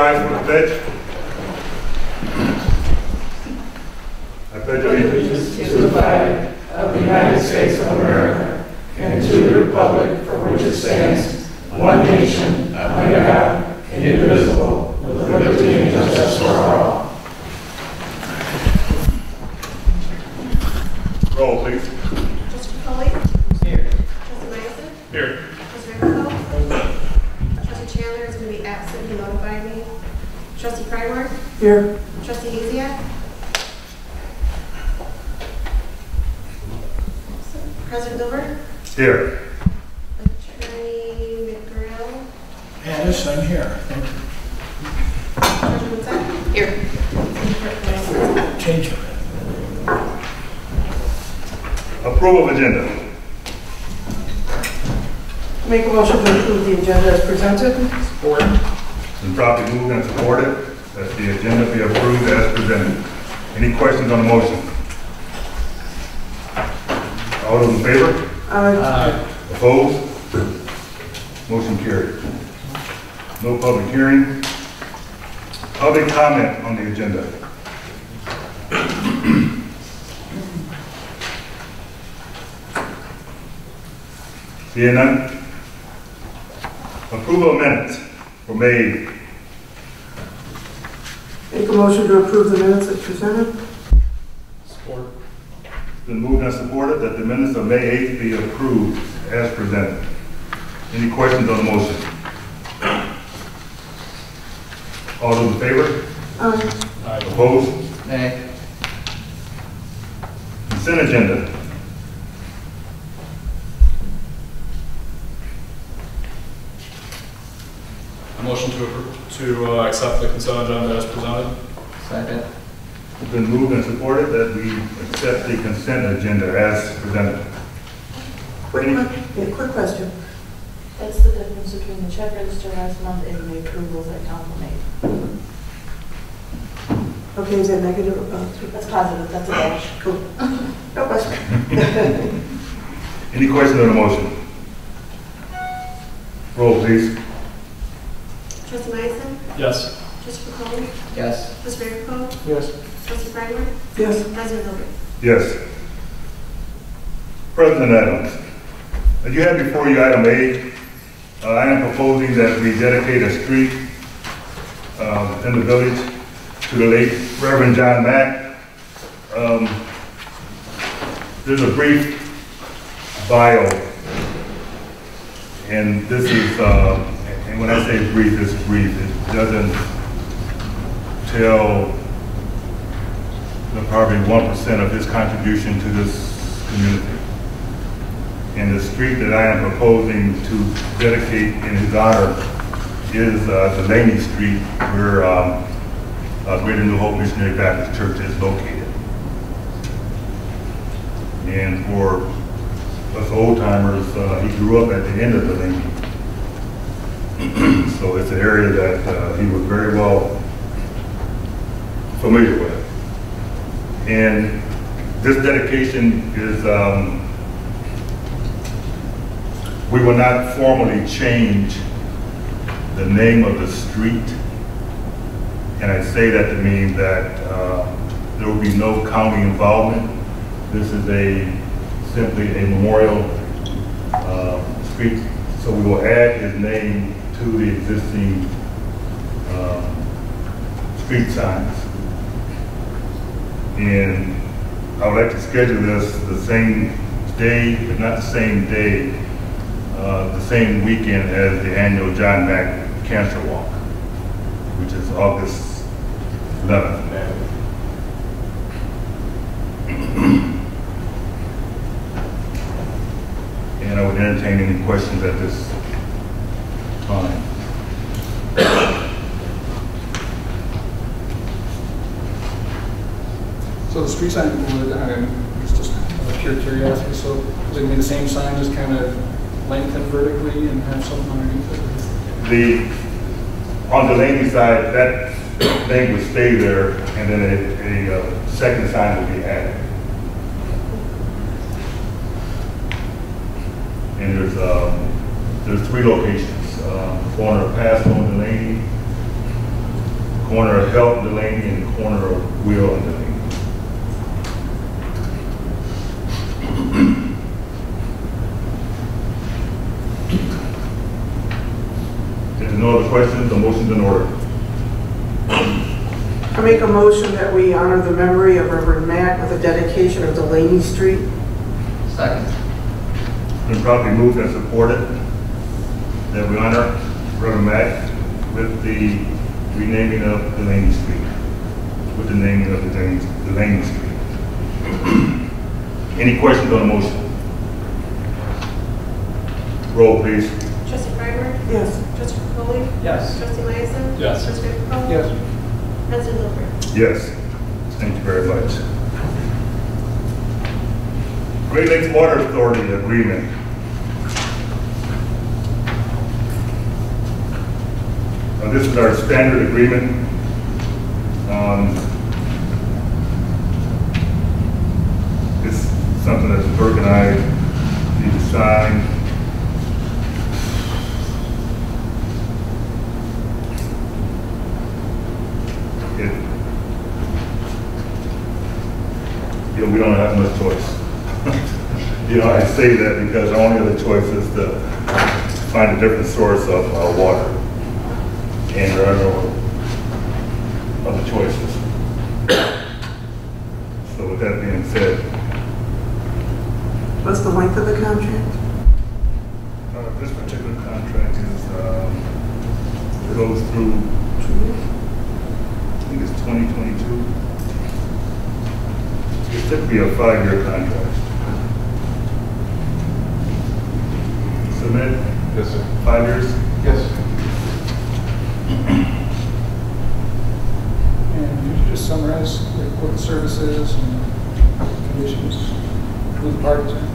rise for the pledge. I pledge allegiance to the flag of the United States of America and to the republic for which it stands, one nation, under God, indivisible, with liberty and justice for all. Roll, please. Trustee Foley? Here. Trustee Myerson? Here. Trustee Rickles? Trustee Chandler is going to be absent. He notified me. Trustee Prymark? Here. Trustee Ozak? President Gilbert? Here. Attorney McGrail? Yes, I'm here. Thank Treasurer Winsett? Here. you. Change it. Approval of agenda. Make a motion to approve the agenda as presented. Support. Been properly moved and supported that the agenda be approved as presented. Any questions on the motion? All those in favor? Opposed? Motion carried. No public hearing. Public comment on the agenda. Seeing none. Approval of minutes were made. Make a motion to approve the minutes as presented. Support. Been moved and supported that the minutes of May 8th be approved as presented. Any questions on the motion? All those in favor? Opposed? Nay. Consent agenda. A motion to accept the consent agenda as presented. Second. It's been moved and supported that we accept the consent agenda as presented. Quick question. That's the difference between the check register last month and the approvals that council made. Okay, is that negative or positive? That's positive, that's a dash. Cool. No question. Any questions on the motion? Roll, please. Trustee Myerson? Yes. Trustee Foley? Yes. Trustee Rickles? Yes. Trustee Prymark? Yes. President Gilbert? Yes. President Adams, you have before you item A. I am proposing that we dedicate a street in the village to the late Reverend John Mack. There's a brief bio, and this is, and when I say brief, it's brief. It doesn't tell probably 1% of his contribution to this community. And the street that I am proposing to dedicate in his honor is Delaney Street, where Greater New Hope Missionary Baptist Church is located. And for us old timers, he grew up at the end of Delaney. So it's an area that he was very well familiar with. And this dedication is, we will not formally change the name of the street. And I say that to mean that there will be no county involvement. This is simply a memorial street. So we will add his name to the existing street signs. And I would like to schedule this the same day, if not the same day, the same weekend as the annual John Mack Cancer Walk, which is August 11th. And I would entertain any questions at this time. So the street sign would, it's just out of pure curiosity, so is it going to be the same sign, just kind of lengthen vertically and have something underneath it? On the Delaney side, that thing would stay there, and then a second sign would be added. And there's three locations: corner of Pasco and Delaney, corner of Health Delaney and the corner of Will and Delaney. If there's no other questions, the motion's in order. I make a motion that we honor the memory of Reverend Mack with a dedication of Delaney Street. Second. Been properly moved and supported that we honor Reverend Mack with the renaming of Delaney Street, with the naming of Delaney Street. Any questions on the motion? Roll, please. Trustee Freiberg? Yes. Trustee Foley? Yes. Trustee Liza? Yes. Trustee McCall? Yes. President Milford? Yes. Thank you very much. Great Lakes Water Authority agreement. This is our standard agreement. It's something that Burke and I need to sign. We don't have much choice. I say that because our only other choice is to find a different source of water. And there are no other choices. So with that being said, What's the length of the contract? this particular contract is, it goes through, 2 years? I think it's 2022. It's typically a 5-year contract. Submit? Yes, sir. 5 years? Yes. And could you just summarize what the service is and conditions, who the parties are?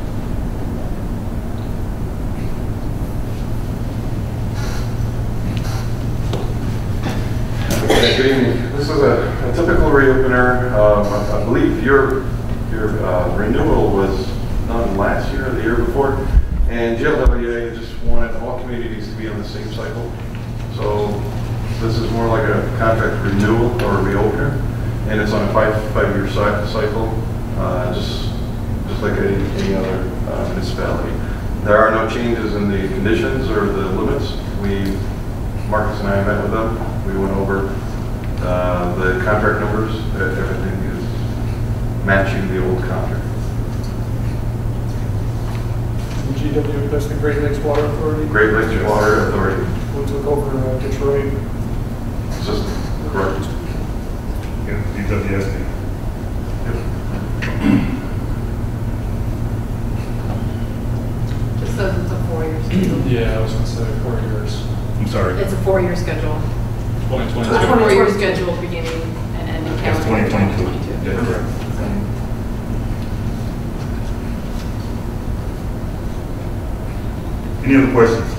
Good evening. This is a typical reopener. I believe your renewal was done last year or the year before, and GLWA just wanted all communities to be on the same cycle. So this is more like a contract renewal or a reopener, and it's on a five-year cycle, just like any other municipality. There are no changes in the conditions or the limits. Marcus and I met with them. We went over the contract numbers. Everything is matching the old contract. GW, that's the Great Lakes Water Authority? Great Lakes Water Authority Who took over Detroit? system, correct? Yeah, DWSD. Just says it's a 4-year schedule. Yeah, I was gonna say 4 years. I'm sorry. It's a 4-year schedule. 2022. A 4-year schedule beginning and ending It's calendar 2022. 2022. Yeah, correct. Any other questions?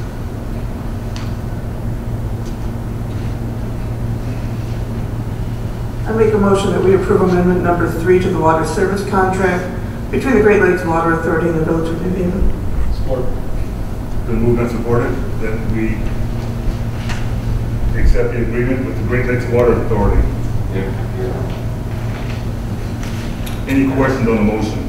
I make a motion that we approve amendment number 3 to the water service contract between the Great Lakes Water Authority and the Village of New Haven. Support. Been moved and supported that we accept the agreement with the Great Lakes Water Authority. Yeah. Any questions on the motion?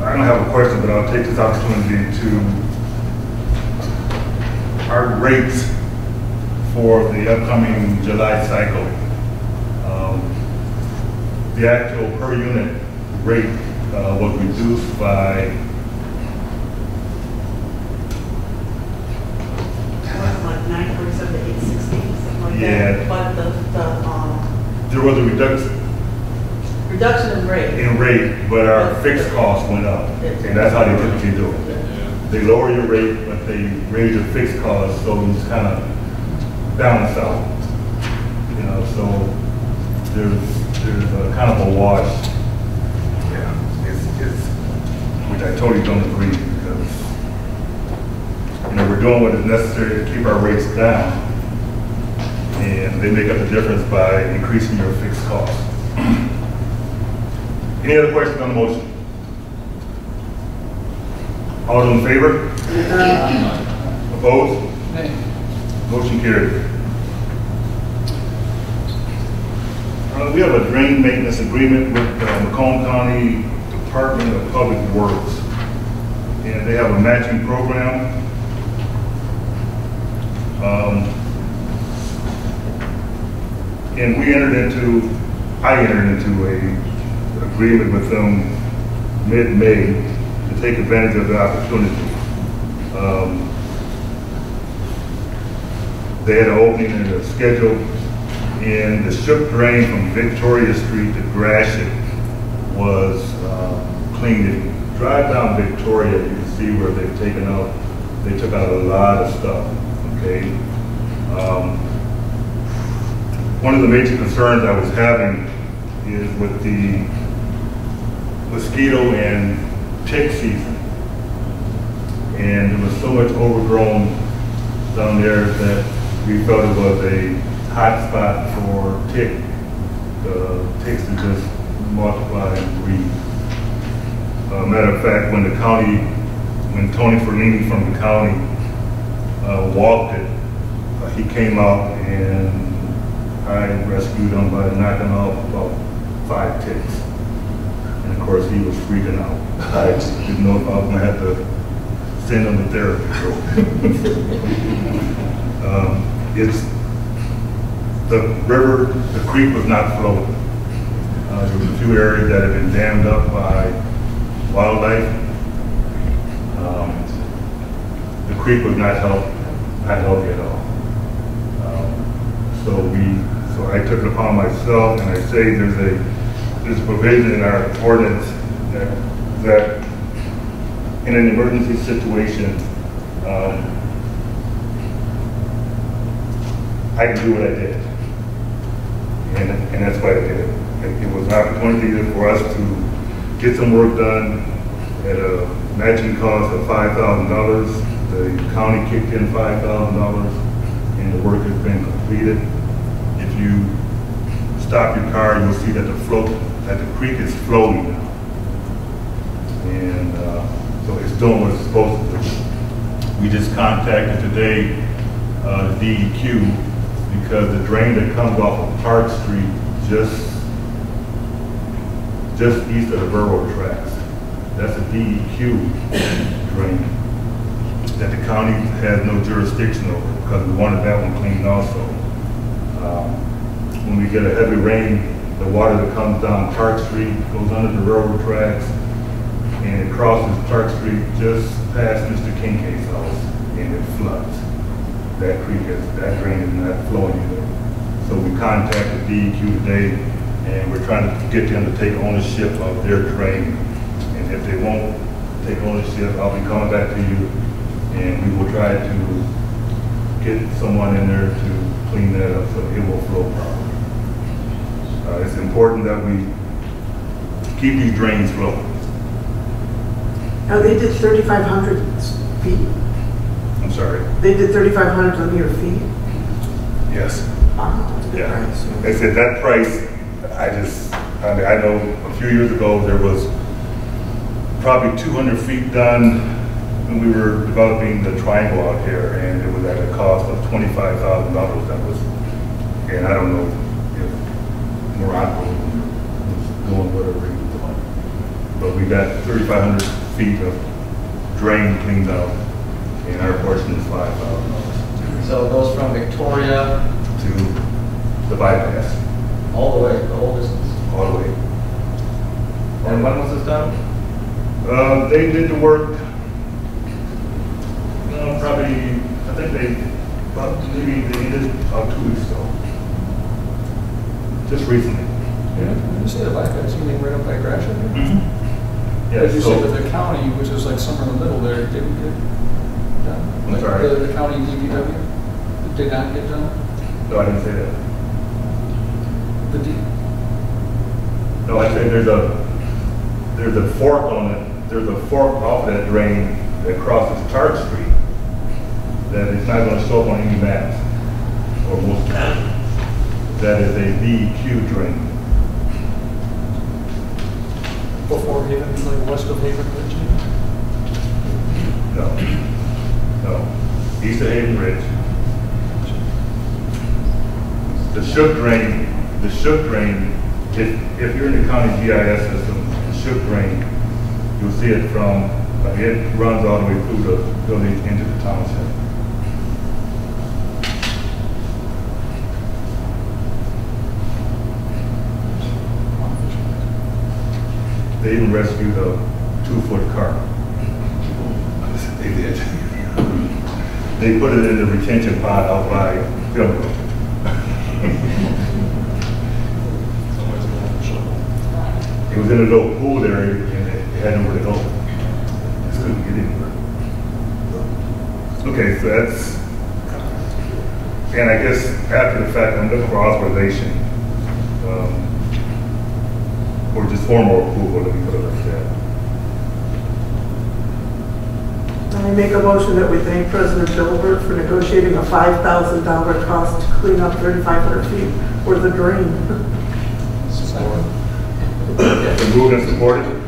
I don't have a question, but I'll take this opportunity to, our rates for the upcoming July cycle. The actual per unit rate was reduced by Like 947 to 860, something like Yeah. that. But the there was a reduction in rate. in rate, but our fixed costs went up. And that's how they typically do it. Yeah. They lower your rate, but they raise your fixed costs, so you just kind of balance out. So there's a kind of a wash. Yeah, it's which I totally don't agree because, we're doing what is necessary to keep our rates down, and they make up the difference by increasing your fixed costs. Any other questions on the motion? All those in favor? Opposed? Nay. Motion carried. We have a drain maintenance agreement with Macomb County Department of Public Works. And they have a matching program. And I entered into a agreement with them mid-May to take advantage of the opportunity. They had an opening in the schedule, and the ship drain from Victoria Street to Gratiot was cleaned. If you drive down Victoria, you can see where they took out a lot of stuff, okay? One of the major concerns I was having is with the mosquito and tick season. And there was so much overgrown down there that we felt it was a hot spot for ticks to just multiply and breed. Matter of fact, when Tony Ferlini from the county walked it, he came out and I rescued him by knocking off about 5 ticks. And of course, he was freaking out. I didn't know if I was going to have to send him to therapy. It's the river, the creek was not flowing. There was a few areas that had been dammed up by wildlife. The creek was not healthy at all. So I took it upon myself, and I say there's a provision in our ordinance that in an emergency situation, I can do what I did, and that's what I did. It was an opportunity for us to get some work done at a matching cost of $5,000. The county kicked in $5,000, and the work has been completed. If you stop your car, you'll see that the creek is flowing now, and so it's doing what it's supposed to do. We just contacted today the DEQ because the drain that comes off of Park Street just east of the railroad tracks, that's a DEQ drain that the county has no jurisdiction over because we wanted that one cleaned also. When we get a heavy rain, the water that comes down Park Street goes under the railroad tracks and it crosses Park Street just past Mr. Kincaid's house and it floods. That drain is not flowing either. So we contacted DEQ today and we're trying to get them to take ownership of their drain. And if they won't take ownership, I'll be coming back to you and we will try to get someone in there to clean that up so it will flow properly. It's important that we keep these drains flowing. Now, they did 3,500 feet. I'm sorry. They did 3,500 linear feet. Yes. Wow, that's a good Yeah. price. They said that price, I know a few years ago there was probably 200 feet done when we were developing the triangle out here, and it was at a cost of $25,000. That was, and I don't know if Morocco was doing whatever he was doing, but we got 3,500 feet of drain cleaned out, and our portion is $5,000 So it goes from Victoria to the bypass, all the way, the whole distance. all the way. And when was this done? They did the work, probably, I think they did it about 2 weeks ago. Just recently. Yeah, you say the bypass, you mean right up by Gratiot? Yeah, As you so, said, the county, which is like somewhere in the middle there, didn't get done. I'm Like sorry? The county DPW did not get done? No, I didn't say that. The No, I said there's a fork on it. There's a fork off that drain that crosses Tart Street that is not going to show up on any maps or most maps. That is a DEQ drain. Before Haven, like west of Haven, Virginia? No. east of Hayden Ridge. The shook drain, if you're in the county GIS system, the shook drain, you'll see it from, it runs all the way through the village into the township. They even rescued a 2-foot car. They did. They put it in the retention pond out by Pimlico. It was in a little pool area and it had nowhere to go. Just couldn't get anywhere. Okay, so that's, and I guess after the fact, I'm looking for authorization. Or just formal approval, let me put it like that. I make a motion that we thank President Gilbert for negotiating a $5,000 cost to clean up 3,500 feet worth of drain. Been moved and supported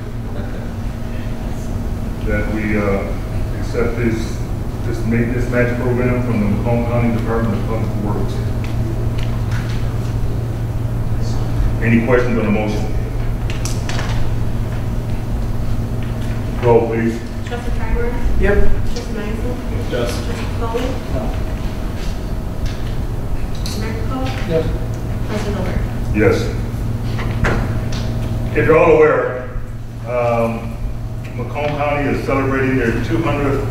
that we accept this maintenance match program from the Macomb County Department of Public Works. Any questions on the motion? Roll, please. Trustee Tribert? Yep. Trustee Meisel? Yes. Trustee Foley? Mayor Cole? Yes. President Over? Yes. If you're all aware, Macomb County is celebrating their 200th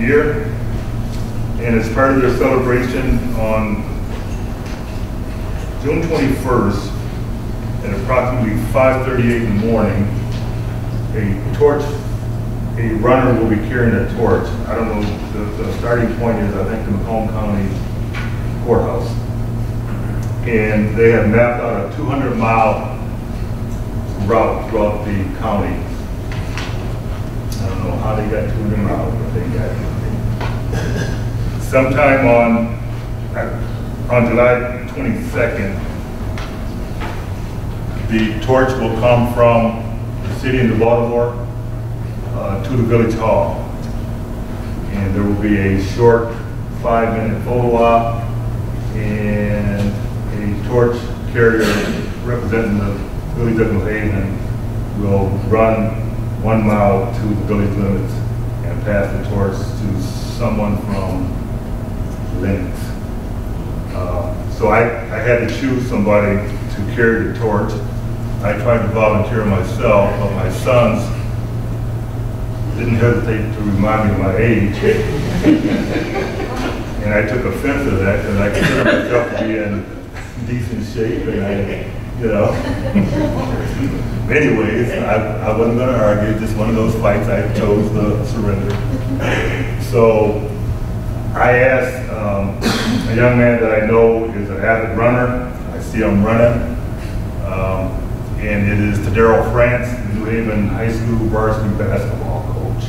year, and as part of their celebration on June 21st at approximately 5:38 in the morning, a runner will be carrying a torch. I don't know, the starting point is, I think, the Macomb County Courthouse. And they have mapped out a 200-mile route throughout the county. I don't know how they got 200 miles, but they got it. Sometime on July 22nd, the torch will come from the city of Baltimore to the village hall. And there will be a short 5-minute photo op and a torch carrier representing the village of New Haven will run 1 mile to the village limits and pass the torch to someone from Lenox. So I had to choose somebody to carry the torch. I tried to volunteer myself, but my sons didn't hesitate to remind me of my age. And I took offense to that because I consider myself to be in decent shape, and anyways, I wasn't going to argue. Just one of those fights. I chose to surrender. So I asked a young man that I know is an avid runner. I see him running. And it is Tadero France, the New Haven High School varsity basketball coach.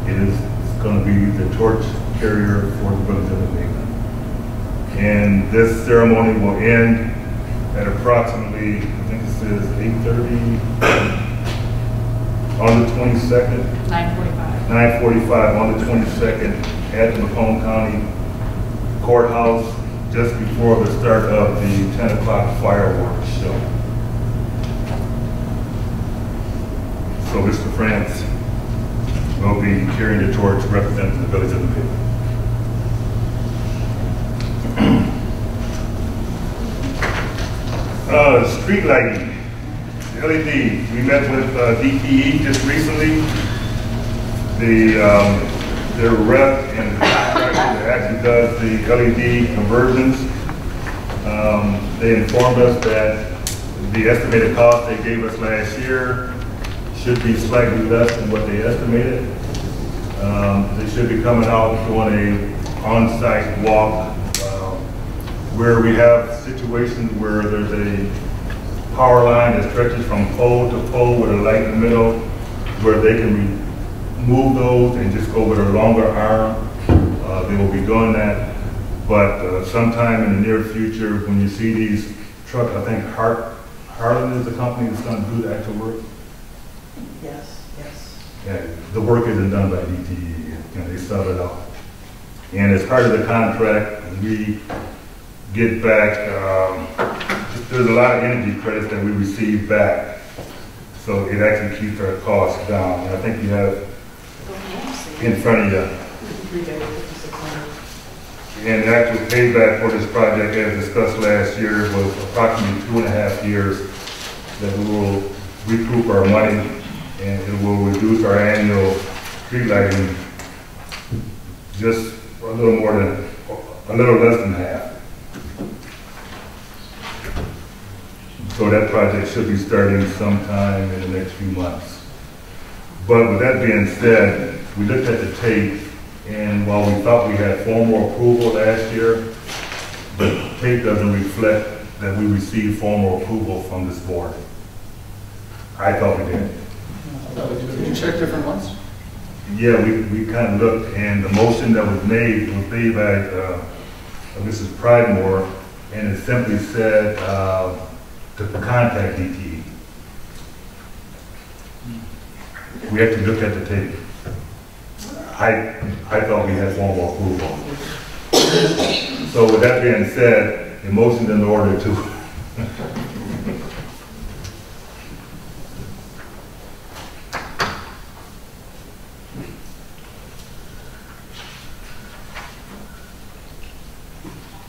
It is going to be the torch carrier for the village of New Haven. And this ceremony will end at approximately, I think it says 8:30 on the 22nd. 9:45. 9:45 on the 22nd at the Macomb County Courthouse, just before the start of the 10 o'clock fireworks show. So Mr. France will be carrying the torch representing the village of New Haven. Street lighting, LED. We met with DTE just recently. Their rep and contractor that actually does the LED conversions. They informed us that the estimated cost they gave us last year should be slightly less than what they estimated. They should be coming out doing a on-site walk where we have situations where there's a power line that stretches from pole to pole with a light in the middle, where they can remove those and just go with a longer arm. They will be doing that. But sometime in the near future, when you see these trucks, I think Harlan is the company that's going to do the actual work. Yes, yes. Yeah, the work isn't done by DTE, they sub it out. And as part of the contract, we get back, there's a lot of energy credits that we receive back. So it actually keeps our costs down. And I think you have in front of you. And the actual payback for this project, as discussed last year, was approximately 2.5 years that we will recoup our money, and it will reduce our annual street lighting just a little less than half. So that project should be starting sometime in the next few months. But with that being said, we looked at the tape, and while we thought we had formal approval last year, the tape doesn't reflect that we received formal approval from this board. I thought we did. Did you check different ones? Yeah, we kind of looked, and the motion that was made by Mrs. Pridemore, and it simply said to contact DTE. We have to look at the tape. I thought we had formal approval. So with that being said, the motion in order to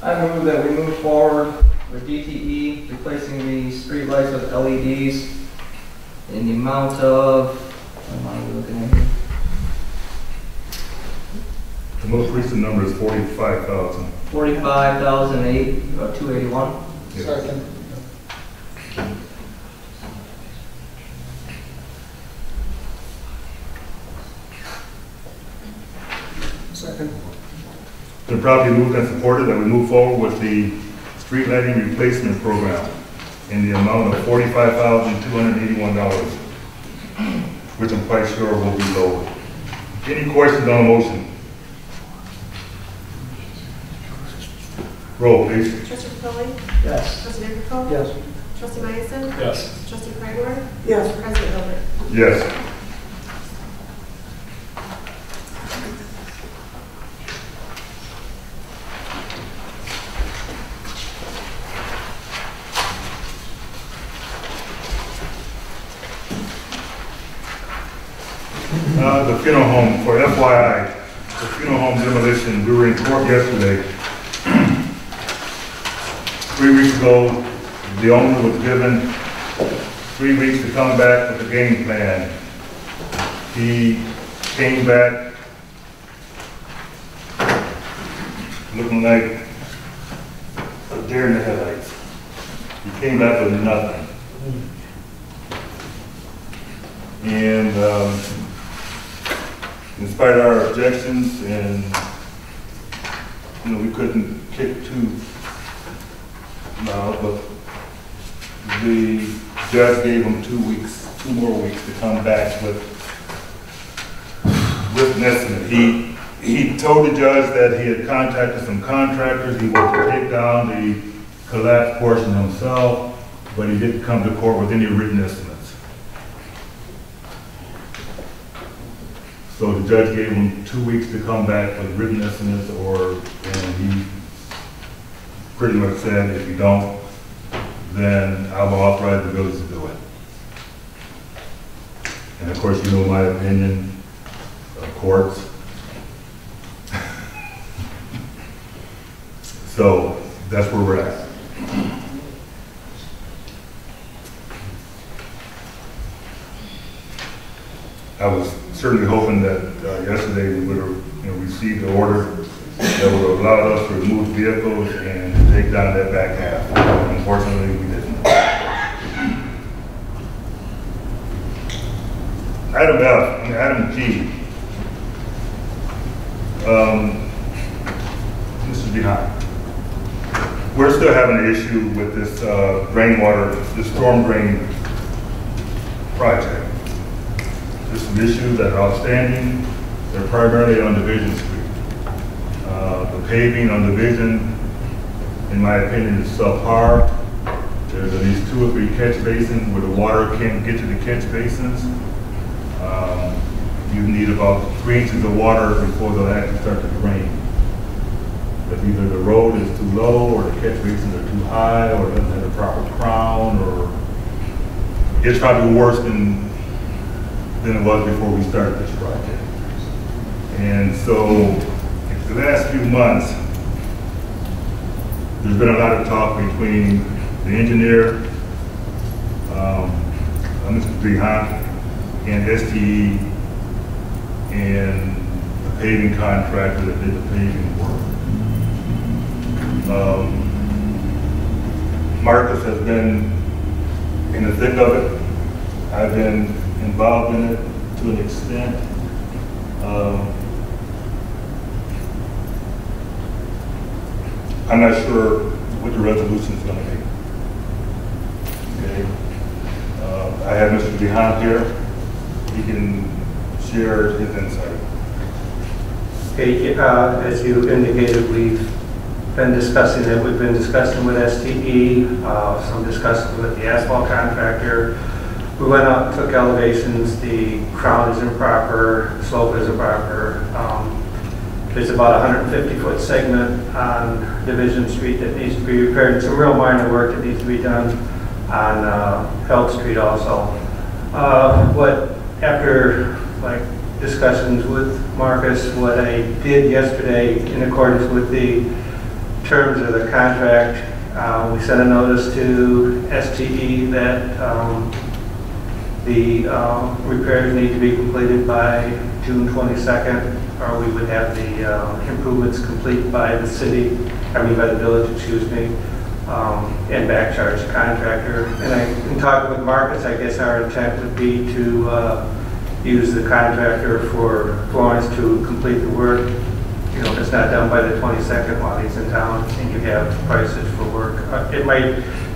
I move that we move forward with DTE, replacing the street lights with LEDs in the amount of, what am I looking at here? the most recent number is 45,000. 281. Second. Second. Been properly moved and supported that we move forward with the street lighting replacement program in the amount of $45,281, which I'm quite sure will be low. Any questions on the motion? Roll, please. Trustee Capelli? Yes. Trustee Vanderpump? Yes. Trustee Myson? Yes. Trustee Pridemore? Yes. President Hilbert? Yes. The funeral home, for FYI, the funeral home demolition, we were in court yesterday. 3 weeks ago, the owner was given 3 weeks to come back with a game plan. He came back looking like a deer in the headlights. He came back with nothing. And in spite of our objections, and we couldn't kick too loud, but the judge gave him 2 weeks, 2 more weeks to come back with an estimate. He told the judge that he had contacted some contractors. He was to take down the collapsed portion himself, but he didn't come to court with any written estimates. So the judge gave him 2 weeks to come back with written estimates, and he pretty much said, if you don't, then I will authorize the village to do it. And of course, you know my opinion of courts. So that's where we're at. I was certainly hoping that yesterday we would have received the order that would have allowed us to remove vehicles and take down that back half. Unfortunately, we didn't. Item G. This is behind. We're still having an issue with this rainwater, this storm drain project. There's some issues that are outstanding. They're primarily on Division Street. The paving on Division, in my opinion, is subpar. There's at least 2 or 3 catch basins where the water can't get to the catch basins. You need about 3 inches of water before they'll actually start to drain. road is too low, or the catch basins are too high, or doesn't have the proper crown, or it's probably worse than it was before we started this project. And so, in the last few months, there's been a lot of talk between the engineer, Mr. Behan, and STE, and the paving contractor that did the paving work. Marcus has been in the thick of it. I've been involved in it to an extent. I'm not sure what the resolution is going to be. Okay. I have Mr. Behan here. He can share his insight. Okay, as you indicated, we've been discussing it. We've been discussing with STE, some discussions with the asphalt contractor. We went out and took elevations. The crown is improper, the slope is improper. There's about a 150-foot segment on Division Street that needs to be repaired. Some real minor work that needs to be done on Health Street also. After discussions with Marcus, what I did yesterday in accordance with the terms of the contract, we sent a notice to STE that the repairs need to be completed by June 22nd, or we would have the improvements complete by the village, and back charge the contractor. And in talking with Marcus, I guess our intent would be to use the contractor for Florence to complete the work. You know, if it's not done by the 22nd while he's in town, and you have prices for work.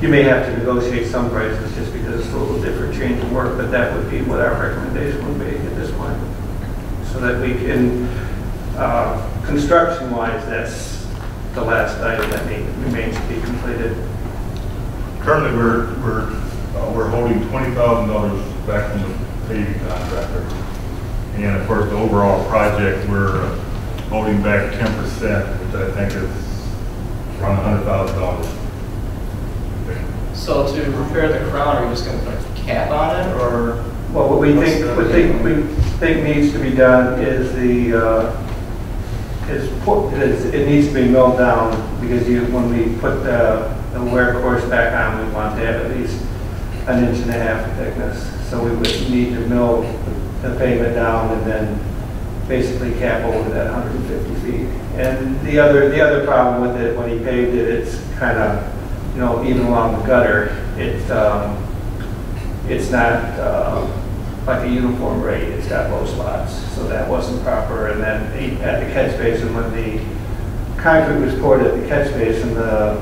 You may have to negotiate some prices just because it's a little different change of work, but that would be what our recommendation would be at this point. So that we can, construction-wise, that's the last item that remains to be completed. Currently, we're holding $20,000 back from the paving contractor, and of course, the overall project we're holding back 10%, which I think is around $100,000. So to repair the crown, are you just going to put a cap on it, or? Well, what we think needs to be done is it needs to be milled down, because when we put the wear course back on, we want to have at least 1.5 inches of thickness. So we would need to mill the pavement down and then basically cap over that 150 feet. And the other problem with it, when he paved it, it's kind of, even along the gutter, it's not like a uniform grade. It's got low spots, so that wasn't proper. And then at the catch basin, when the concrete was poured at the catch basin, the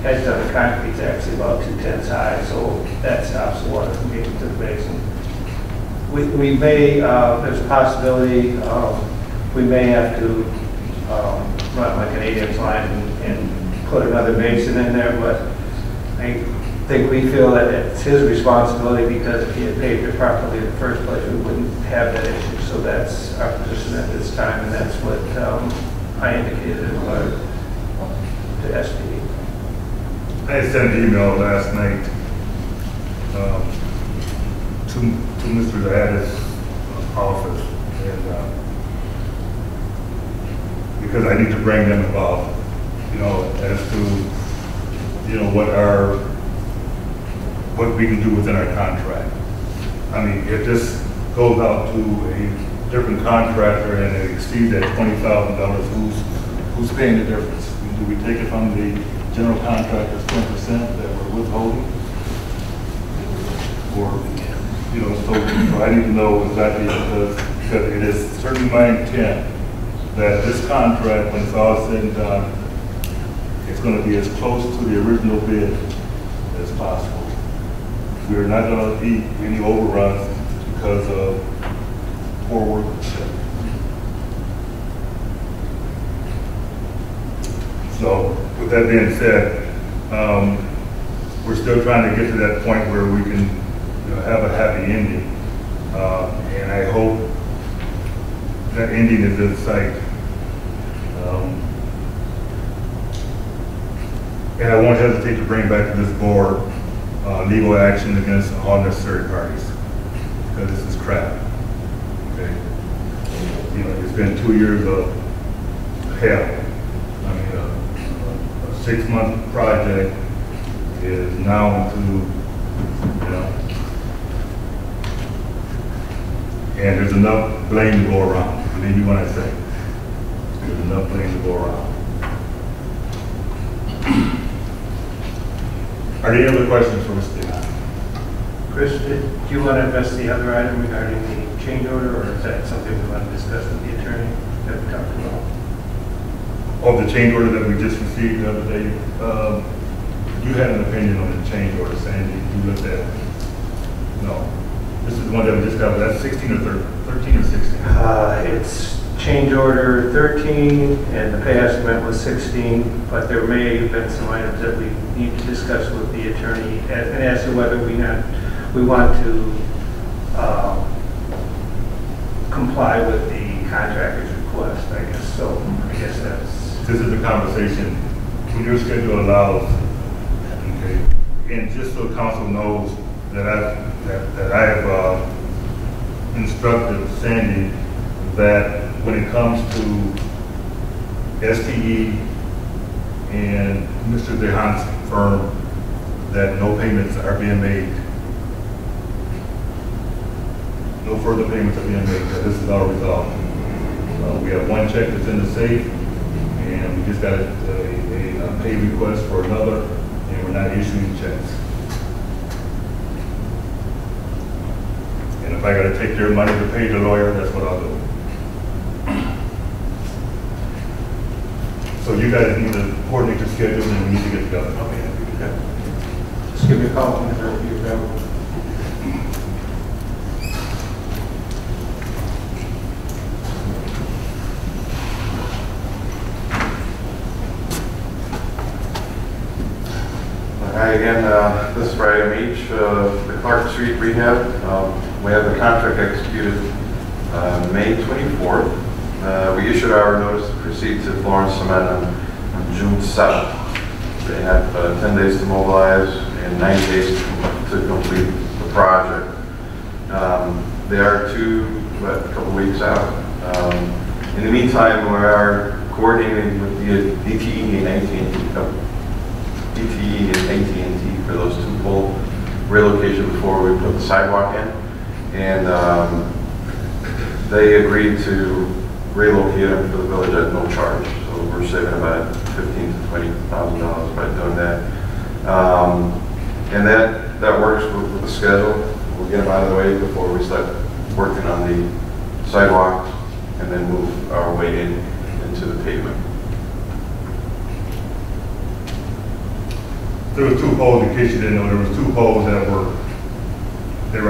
edge of the concrete is actually about 2/10 high, so that stops the water from getting to the basin. We may, there's a possibility, we may have to run like an 8-inch line and put another basin in there, but I think we feel that it's his responsibility, because if he had paved it properly in the first place, we wouldn't have that issue. So that's our position at this time, and that's what I indicated to STE. I sent an email last night to Mr. Addis' office, and because I need to bring them involved, as to, what we can do within our contract. I mean, if this goes out to a different contractor and it exceeds that $20,000, who's paying the difference? Do we take it from the general contractor's 10% that we're withholding? Or, so I need to know exactly, because it is certainly my intent that this contract, when it's all said and done, it's going to be as close to the original bid as possible. We're not going to eat any overruns because of poor workmanship. So, with that being said, we're still trying to get to that point where we can have a happy ending. And I hope that ending is in sight. And I won't hesitate to bring back to this board legal action against all necessary parties, because this is crap. Okay? You know, it's been 2 years of hell. I mean, a 6-month project is now into, you know, and there's enough blame to go around. Believe me when I say, there's enough blame to go around. Are there any other questions for Mr. Dehan? Chris, do you want to address the other item regarding the change order, or is that something we want to discuss with the attorney that we talked about? Of the change order that we just received the other day, you had an opinion on the change order, Sandy. You looked at it. No. This is the one that we just got, but that's 16 or 13 or 16? It's change order 13, and the pay estimate was 16, but there may have been some items that we need to discuss with the attorney as to whether we want to comply with the contractor's request, I guess. So I guess that's... This is the conversation when your schedule allows, okay? And just so council knows that I have instructed Sandy that when it comes to STE and Mr. DeHaan's firm, that no payments are being made. No further payments are being made, that this is all resolved. We have one check that's in the safe, and we just got a pay request for another, and we're not issuing checks. And if I got to take their money to pay the lawyer, that's what I'll do. So you guys need to coordinate your schedule, and we need to get together. Okay. Just give me a call whenever you're available. Hi again, this is for item H, the Clark Street rehab. We have the contract executed May 24th. We issued our notice to proceed to Florence Cement on June 7th. They have 10 days to mobilize and 90 days to complete the project. They are a couple weeks out. In the meantime, we are coordinating with the DTE and AT&T for those 2-pole relocation before we put the sidewalk in, and they agreed to relocate them for the village at no charge. So we're saving about $15,000 to $20,000 by doing that, and that works with the schedule. We'll get them out of the way before we start working on the sidewalks, and then move our way into the pavement. There were 2 poles, in case you didn't know, there was 2 poles that were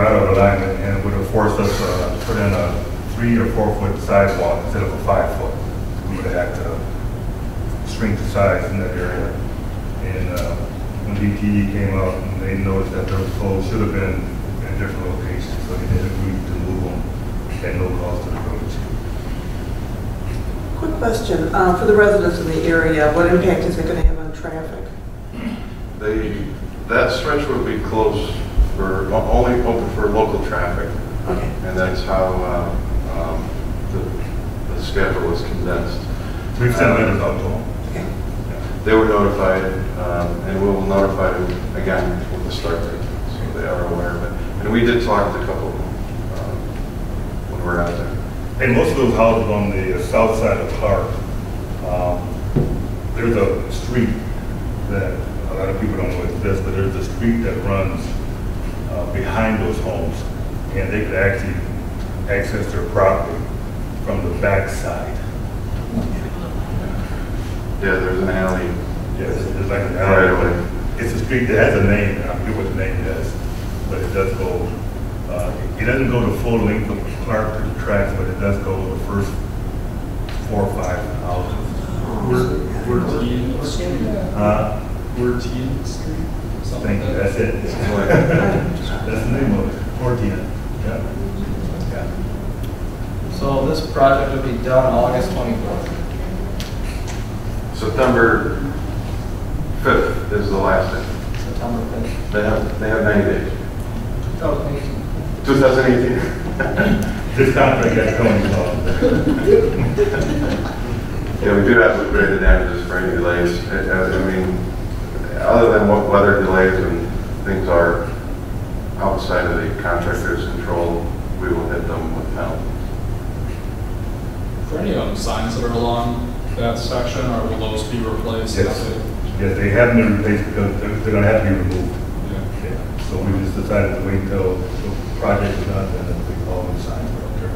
out of alignment, and it would have forced us to put in a 3 or 4 foot sidewalk instead of a 5 foot. We would have had to shrink the size in that area. And when DTE came out, and they noticed that those poles should have been in different locations, so they did agree to move them at no cost to the village. Quick question, for the residents in the area, what impact is it going to have on traffic? That stretch would be closed for only open for local traffic. Okay. And that's how the schedule was condensed. We've sent letters out to them. Okay. They were notified, and we will notify them again with the start date, so they are aware of it. And we did talk to a couple of them when we were out there. And most of those houses on the south side of Clark, there's a street that a lot of people don't know exists, but there's a street that runs behind those homes, and they could actually access their property from the back side. Yeah, there's an alley. Yes, there's like an alley. Right away. It's a street that has a name, and I forget what the name is, but it does go, it doesn't go the full length of Clark to the tracks, but it does go the first 4 or 5 houses. Worteen Street? Worteen Street? Thank you, that's it. That's the name of it, Worteen. Yeah. So this project will be done August 24th. September 5th is the last day. September 5th. They have 90 days. 2018. 2018. This contract got coming off. Yeah, we do have liquidated damages for any delays. I mean, other than what weather delays and things are outside of the contractor's control, we will hit them with penalties. For any signs that are along that section, or will those be replaced? Yes. Yes, they haven't been replaced because they're going to have to be removed. Yeah. Yeah. So we just decided to wait until the project is done and then we all the signs are up there.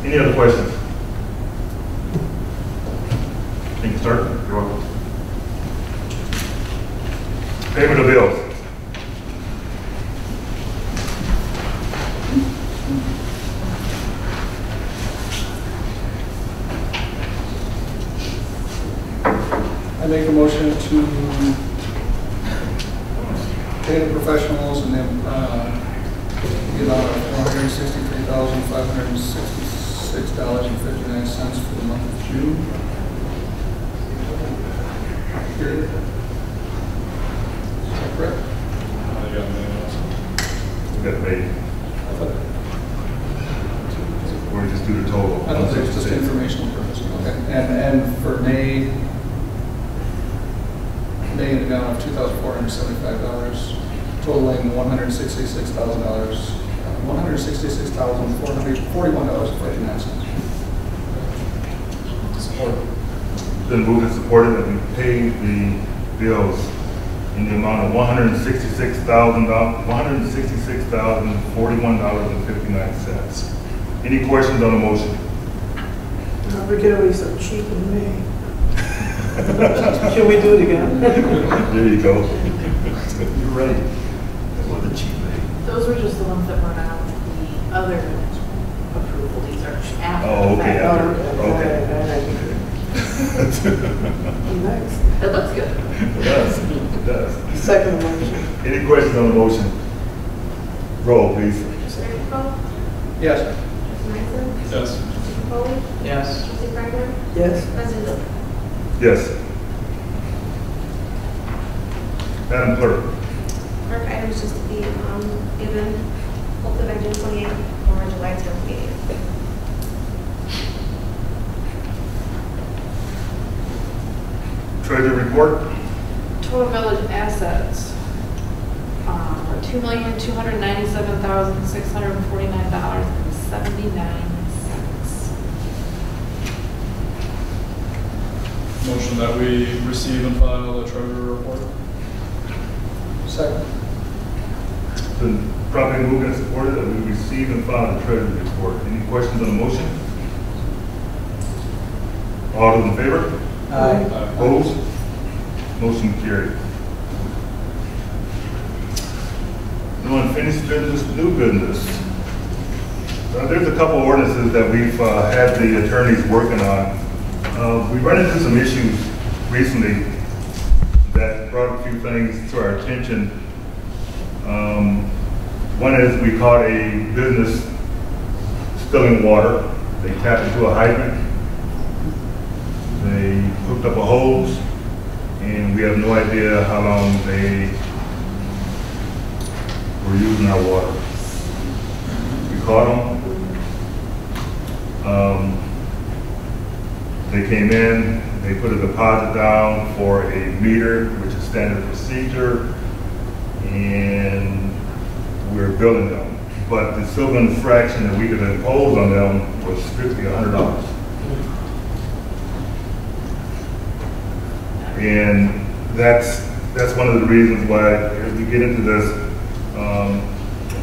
Any other questions? Thank you, sir. You're welcome. Payment of bills. I make a motion to pay the professionals and then the amount of $163,566.59 for the month of June. Period. Is that correct? You got anything else? We got paid. Or just do the total. I don't think it's just informational purposes. Okay. And for May in the amount of $2,475, totaling $166,000, $166,441.59. Support. Then moved and supported that we pay the bills in the amount of $166,041.59. Any questions on the motion? We get away so cheap in May. Can we do it again? There you go. You're right. That was a cheap day. Those were just the ones that were on the other approval. These are after. Oh, the okay, fact. after, Next. It looks good. It does, it does. Second motion. Any questions on the motion? Roll, please. Mr. Rico? Yes. Mr. Mason? Yes. Mr. Foley? Yes. Mr. Franklin? Yes. President Lewis? Yes. Madam Clerk. Clerk items just to be given, hopefully by June 28th or July 10th meeting. Treasury report. Total village assets were $2,297,649.79. Motion that we receive and file the treasurer report. Second. Been properly moved and supported that we receive and file the treasury report. Any questions on the motion? All those in favor? Aye. Opposed? Motion carried. No unfinished business, new business. There's a couple ordinances that we've had the attorneys working on. We run into some issues recently that brought a few things to our attention. One is we caught a business spilling water. They tapped into a hydrant. They hooked up a hose, and we have no idea how long they were using our water. We caught them. They came in, they put a deposit down for a meter, which is standard procedure, and we're billing them. But the civil infraction that we could impose on them was strictly $100. And that's one of the reasons why, as we get into this,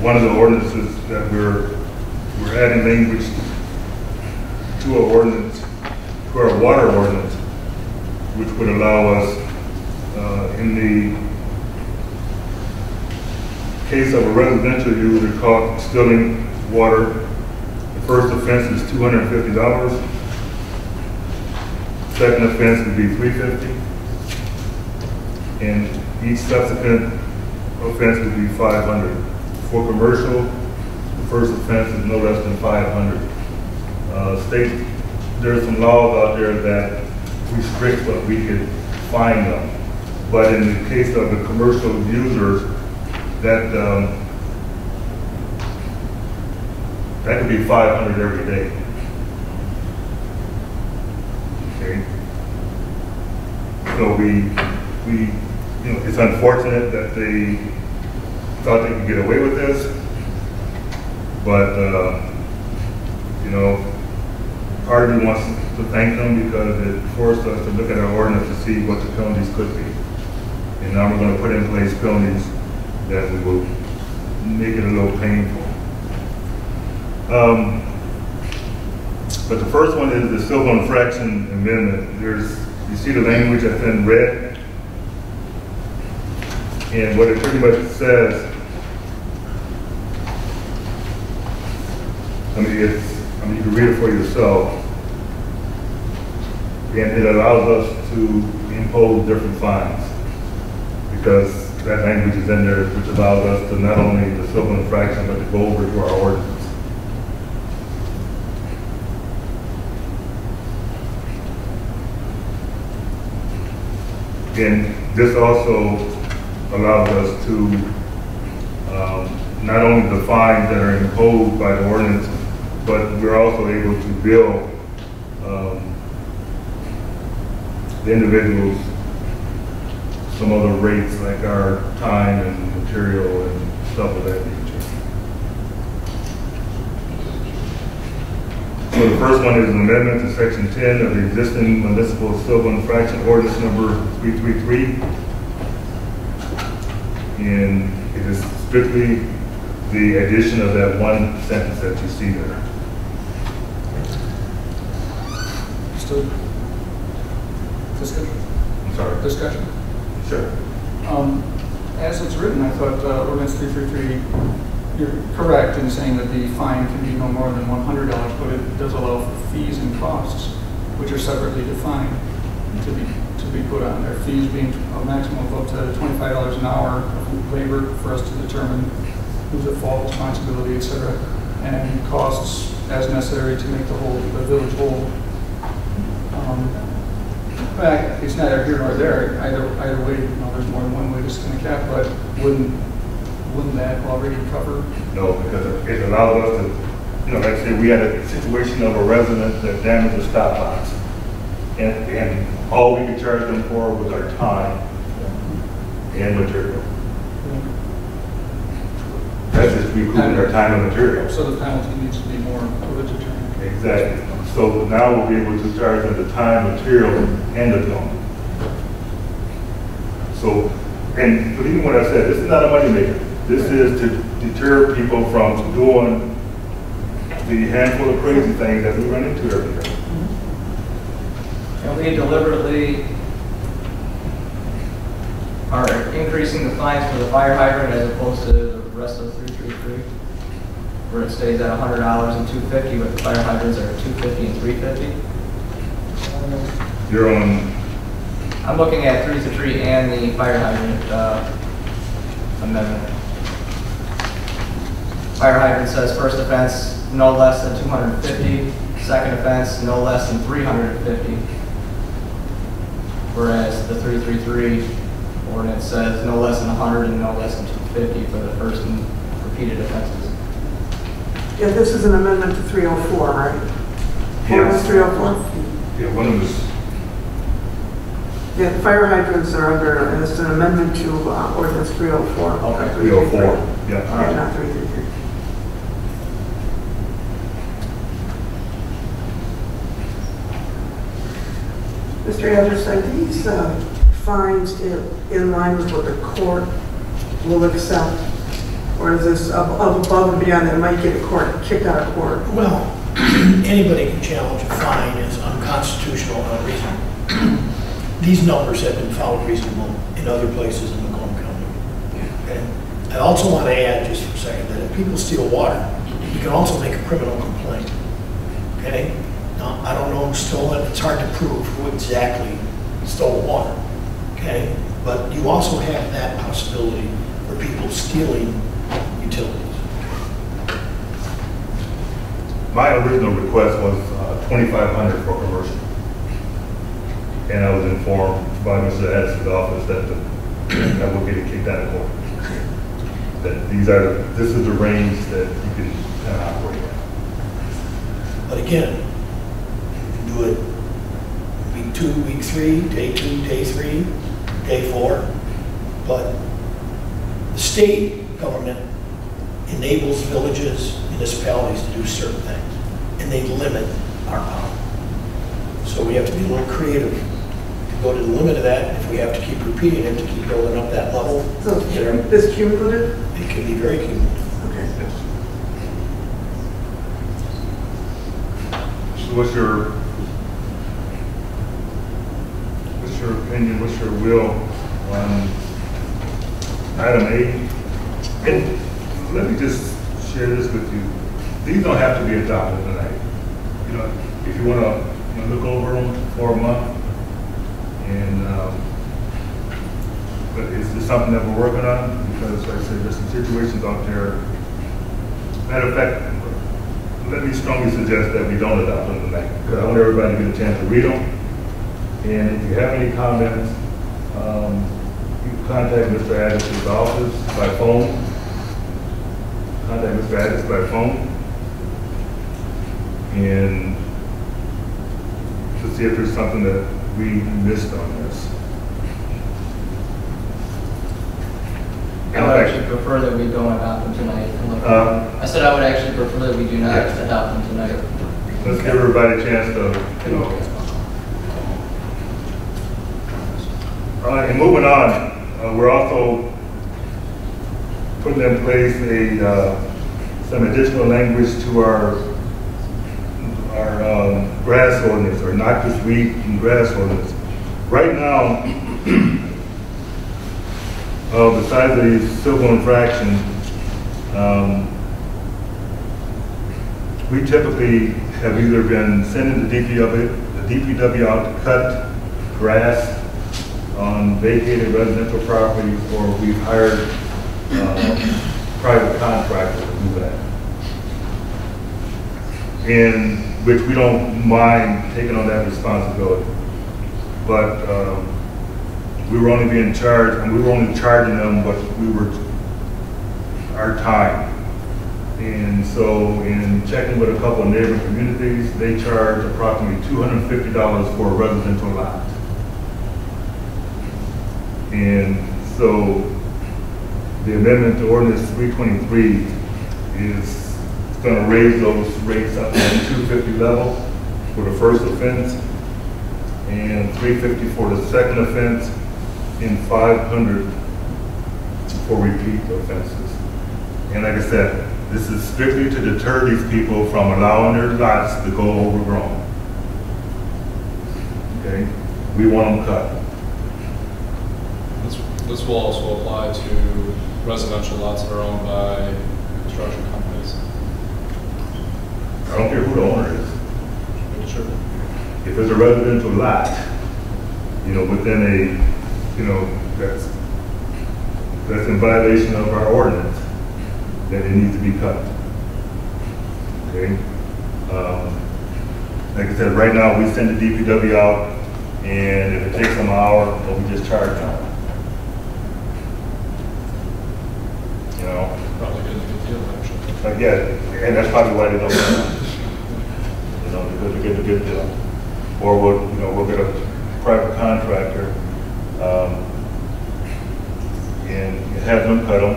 one of the ordinances that we're adding language to our ordinance, to our water ordinance, which would allow us, in the case of a residential user caught spilling water, the first offense is $250. Second offense would be $350. And each subsequent offense would be $500. For commercial, the first offense is no less than $500. There's some laws out there that restrict what we could fine them. But in the case of the commercial users, that that could be 500 every day. Okay. So you know, it's unfortunate that they thought they could get away with this, but you know, part of me wants to thank them because it forced us to look at our ordinance to see what the penalties could be. And now we're going to put in place penalties that we will make it a little painful. But the first one is the civil infraction amendment. You see the language that's in red, and what it pretty much says, you can read it for yourself, and it allows us to impose different fines because that language is in there, which allows us to not only the civil infraction, but to go over to our ordinance. And this also allows us to not only the fines that are imposed by the ordinance, but we're also able to bill the individuals some other rates like our time and material and stuff of that nature. So the first one is an amendment to section 10 of the existing municipal civil infraction ordinance number 333. And it is strictly the addition of that one sentence that you see there. Still discussion? I'm sorry. Discussion? Sure. As it's written, I thought ordinance 333, you're correct in saying that the fine can be no more than $100, but it does allow for fees and costs, which are separately defined to be put on there. Fees being a maximum of up to $25 an hour of labor for us to determine who's at fault, responsibility, etc., and costs as necessary to make the village whole. It's neither here nor there. Either way, you know, there's more than one way to skin a cat, but wouldn't that already cover? No, because it allowed us to, you know, like I say, we had a situation of a resident that damaged a stop box, and all we could charge them for was our time and material. That's just including our time and material. So the penalty needs to be more of a deterrent. Exactly. So now we'll be able to charge them the time, material, and the penalty. So, and believe me when I said, this is not a moneymaker. This is to deter people from doing the handful of crazy things that we run into every day. And we deliberately are increasing the fines for the fire hydrant as opposed to the rest of 333, where it stays at $100 and $250, but the fire hydrants are $250 and $350. You're on. I'm looking at 333 and the fire hydrant amendment. Fire hydrant says first offense no less than 250, second offense no less than 350. Whereas the 333 ordinance says no less than 100 and no less than 250 for the first and repeated offenses. Yeah, this is an amendment to 304, right? Ordinance 304? Yeah, one of us. Yeah, the fire hydrants are under, and it's an amendment to ordinance 304. Okay, 304. Yeah. Yeah, not 333. Mr. Adams, are these fines in line with what the court will accept? Or is this above and beyond that might get a court kicked out of court? Well, anybody can challenge a fine as unconstitutional or unreasonable. These numbers have been found reasonable in other places in Macomb County. And I also want to add just for a second that if people steal water, you can also make a criminal complaint. Okay? Now, I don't know who stole it. It's hard to prove who exactly stole water. Okay? But you also have that possibility for people stealing utilities. My original request was $2,500 for commercial. And I was informed by Mr. Addison's office that I will get it kicked out of court. That this is the range that you can kind of operate at. But again, you can do it week 2, week 3, day 2, day 3, day 4. But the state government enables villages, municipalities to do certain things, and they limit our power. So we have to be a little creative to go to the limit of that. If we have to keep repeating it to keep building up that level, So this cumulative? it can be very cumulative. Okay. So what's your opinion, what's your will on item 8? And let me just share this with you. These don't have to be adopted tonight. You know, if you want to look over them for a month, and but is this something that we're working on? Because like I said, there's some situations out there. Matter of fact, let me strongly suggest that we don't adopt them tonight, because I want everybody to get a chance to read them. And if you have any comments, you can contact Mr. Addison's office by phone. Contact Mr. Addis by phone. And to see if there's something that we missed on this. I would actually prefer that we don't adopt them tonight. I said I would actually prefer that we do not adopt them tonight. Let's give everybody a chance to, you know. All right, and moving on, we're also putting in place some additional language to our grass ordinance, or noxious weed and grass ordinance. Right now, besides the civil infraction, we typically have either been sending the DPW out to cut grass on vacated residential properties, or we've hired private contractors to do that. And which we don't mind taking on that responsibility. But we were only being charged, and we were only charging them what our time. And so in checking with a couple of neighboring communities, they charge approximately $250 for a residential lot. And so the amendment to ordinance 323 is going to raise those rates up to the $250 level for the first offense, and $350 for the second offense, and $500 for repeat offenses. And like I said, this is strictly to deter these people from allowing their lots to go overgrown. Okay? We want them cut. This will also apply to residential lots that are owned by construction companies. I don't care who the owner is. Sure. If it's a residential lot, you know, within a, you know, that's in violation of our ordinance, then it needs to be cut. Okay? Like I said, right now we send the DPW out, and if it takes them an hour, well, we just charge them. You know? Probably getting a good deal, actually. Yeah, and that's probably why they don't do it. You know, because they're getting a good deal. Or we'll get a private contractor and have them cut them.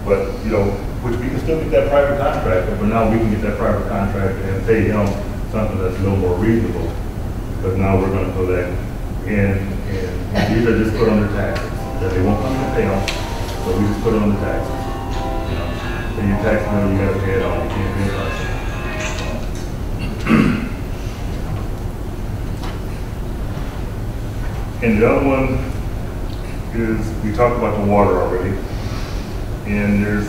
But, you know, which we can still get that private contractor, but now we can get that private contractor and pay him something that's a little more reasonable. But now we're going to collect, and these are just put on their taxes. That they won't come to pay them, but we just put it on the taxes. You know, pay your tax bill, you got to pay it all. You can't pay it partial. And the other one is, we talked about the water already. And there's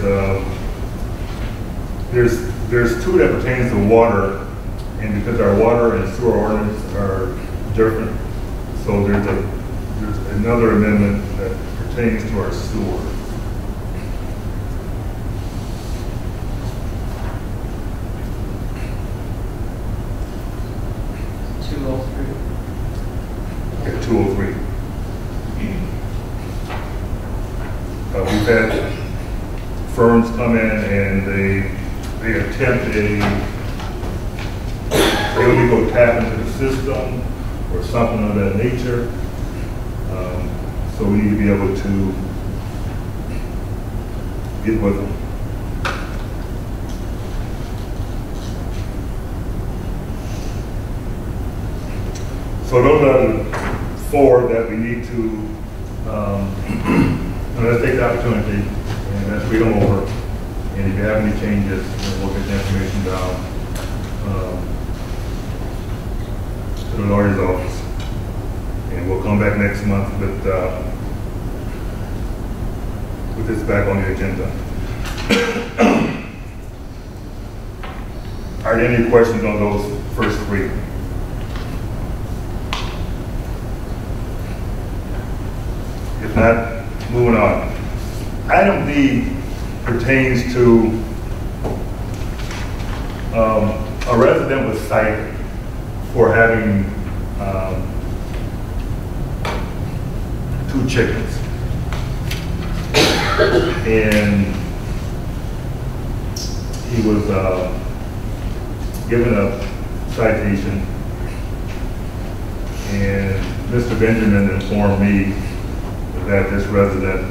two that pertains to water, and because our water and sewer ordinance are different, so there's another amendment that pertains to our sewer. 203. We've had firms come in and they attempt they illegal tap into the system or something of that nature. So we need to be able to get with them. So those are the four that we need to, let's take the opportunity and let's read them over. And if you have any changes, then we'll get the information down to the lawyer's office. And we'll come back next month with this back on the agenda. Are there any questions on those first three? If not, moving on. Item D pertains to a resident was cited for having 2 chickens. And he was given a citation, and Mr. Benjamin informed me that this resident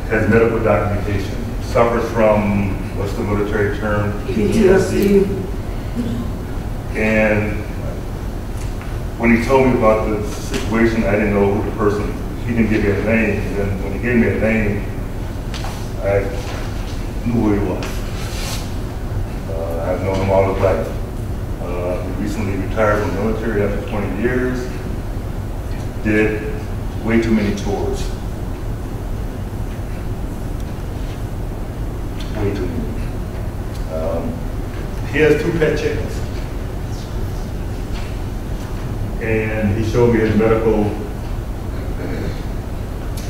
has medical documentation, suffers from, what's the military term? PTSD. And when he told me about the situation, I didn't know who the person, he didn't give me a name, and then when he gave me a name, I knew who he was. I've known him all his life. He recently retired from the military after 20 years. Did way too many tours. Way too many. He has 2 pet chickens. And he showed me his medical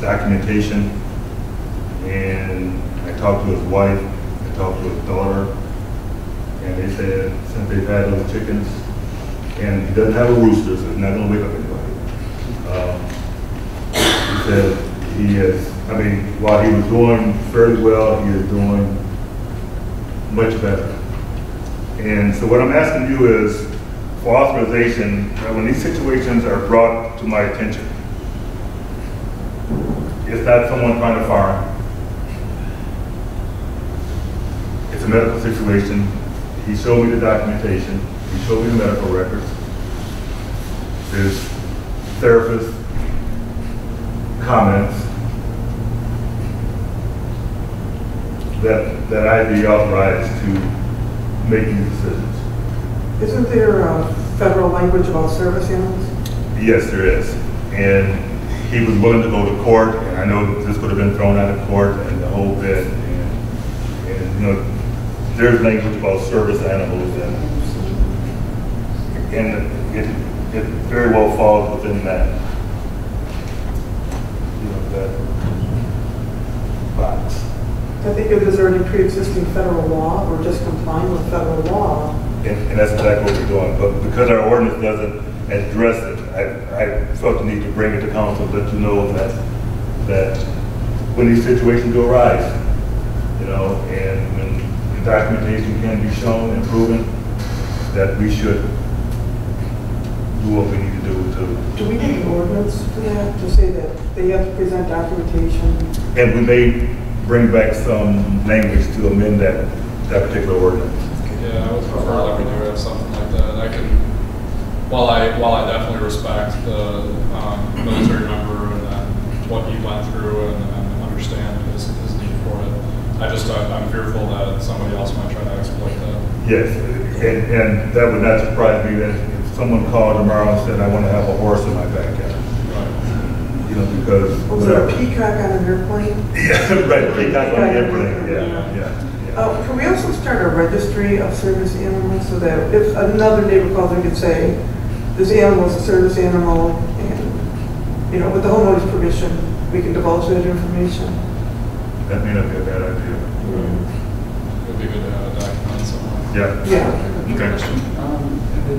documentation. And I talked to his wife, I talked to his daughter, and they said since they've had those chickens, and he doesn't have a rooster, so he's not going to wake up anybody. He said he is, while he was doing fairly well, he is doing much better. And so what I'm asking you is for authorization, when these situations are brought to my attention, it's not someone trying to fire him. It's a medical situation. He showed me the documentation. He showed me the medical records. There's therapist comments that I'd be authorized to make these decisions. Isn't there a federal language about service animals? Yes, there is. And he was willing to go to court, and I know that this could have been thrown out of court and the whole bit. And you know, there's language about service animals, and it very well falls within that, that box. I think if there's already pre-existing federal law, we're just complying with federal law. And that's exactly what we're doing. But because our ordinance doesn't address it, I felt the need to bring it to council, let you know that when these situations arise, and when the documentation can be shown and proven, that we should do what we need to do to. Do we need an ordinance for that, to say that they have to present documentation? And we may bring back some language to amend that particular ordinance. Yeah, I would prefer that we do have something like that. I can, while I definitely respect the military member and what he went through and understand his need for it, I'm fearful that somebody else might try to exploit that. Yes, and that would not surprise me that if someone called tomorrow and said, I want to have a horse in my backyard. Right. Because... Was there a peacock on an airplane? Yeah, right, peacock on the airplane, yeah. Can we also start a registry of service animals so that if another neighbor calls, we could say, this animal is a service animal, and, with the homeowner's permission, we can divulge that information? That may not be a bad idea. It would be good to have a document somewhere. Yeah. Yeah. Okay.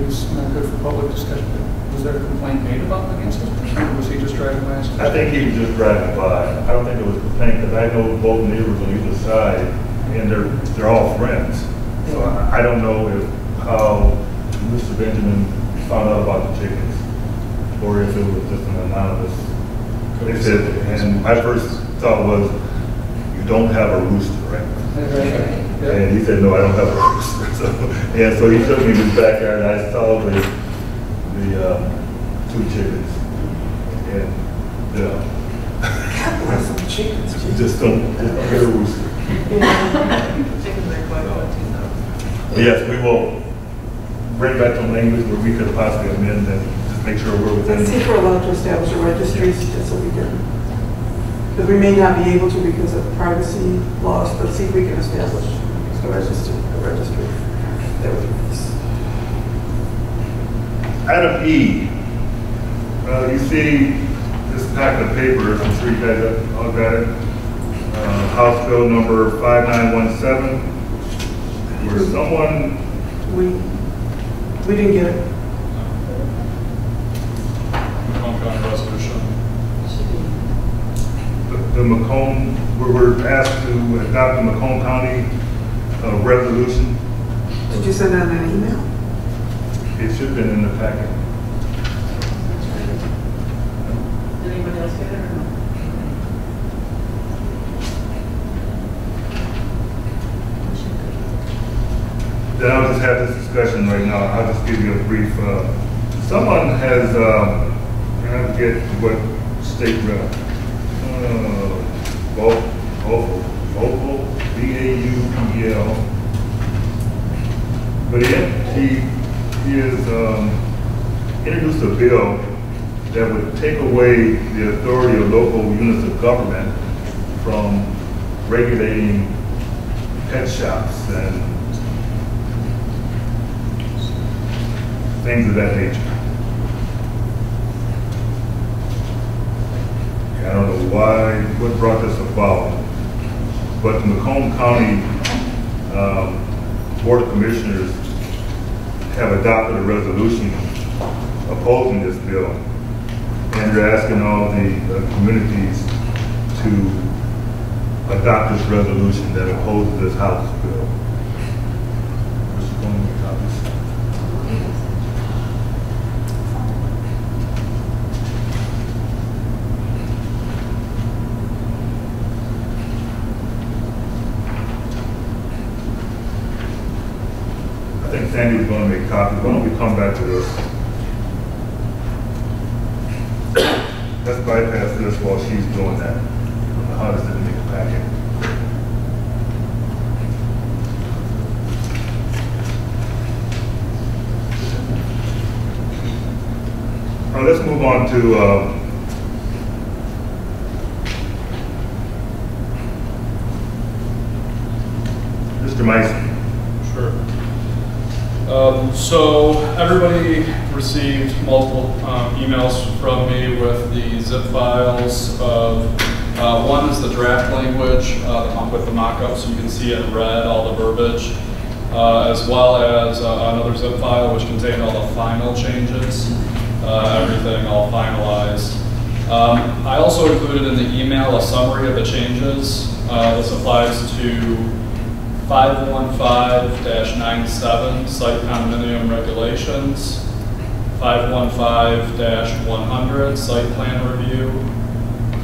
The is not good for public discussion. Was there a complaint made against this person, or was he just driving by? I think he was just driving by. I don't think it was a complaint, because I know both neighbors on either side, and they're all friends. So I don't know how Mr. Benjamin found out about the chickens, or if it was just an anonymous. They said, and my first thought was, you don't have a rooster, right? And he said, no, I don't have a rooster. So he took me to his backyard, and I saw the 2 chickens. And Some chickens. you just don't get a rooster. Chickens are quite good too, though. But yes, we will bring back some language where we could possibly amend and just make sure we're within. Let's see if we're allowed to establish a registry, just so we can, because we may not be able to because of privacy laws, but see if we can establish a registry. That would be nice. Item E, you see this packet of papers, I'm sure you guys all got it. House Bill number 5917, where someone, We didn't get it. Macomb County resolution. the Macomb, where we're asked to adopt the Macomb County resolution. Did you send out an email? It should have been in the packet. Did anybody else get it or no? Then I'll just have this discussion right now. I'll just give you a brief. Someone has, I forget what state rep, Vocal, V-A-U-P-E-L. But he has introduced a bill that would take away the authority of local units of government from regulating pet shops and things of that nature. I don't know what brought this about, but the Macomb County Board of Commissioners have adopted a resolution opposing this bill, and they're asking all the communities to adopt this resolution that opposes this House bill. Mr. Coleman, copies. I think Sandy's going to make copies. Why don't we come back to this? Let's bypass this while she's doing that. I don't know how does it make a packet. Now let's move on to Mr. Meisen. Sure. So everybody received multiple emails from me with the zip files of, one is the draft language with the mock-up, so you can see in red all the verbiage, as well as another zip file which contained all the final changes, everything all finalized. I also included in the email a summary of the changes. This applies to 515-97 site condominium regulations, 515-100 site plan review,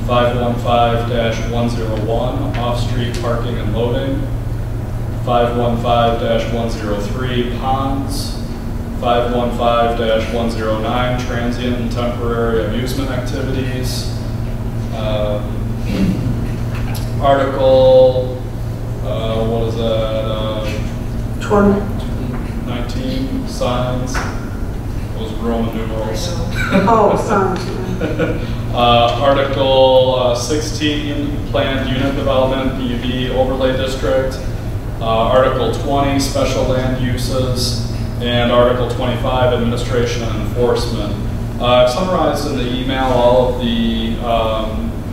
515-101 off-street parking and loading, 515-103 ponds, 515-109 transient and temporary amusement activities, article what is that? 19 signs. Those Roman numerals. Oh, signs. Article 16, planned unit development, PUD overlay district. Article 20, special land uses, and Article 25, administration and enforcement. I've summarized in the email all of the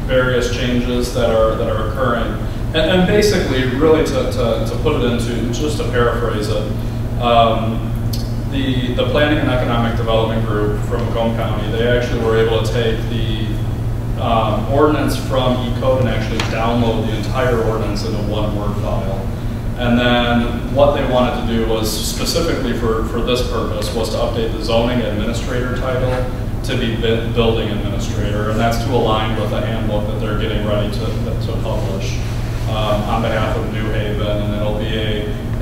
various changes that are occurring. And basically, really to put it into, just to paraphrase it, the Planning and Economic Development Group from Macomb County, they actually were able to take the ordinance from E-code and actually download the entire ordinance into one Word file. And then what they wanted to do was, specifically for this purpose, was to update the zoning administrator title to be building administrator, and that's to align with the handbook that they're getting ready to publish on behalf of New Haven, and it'll be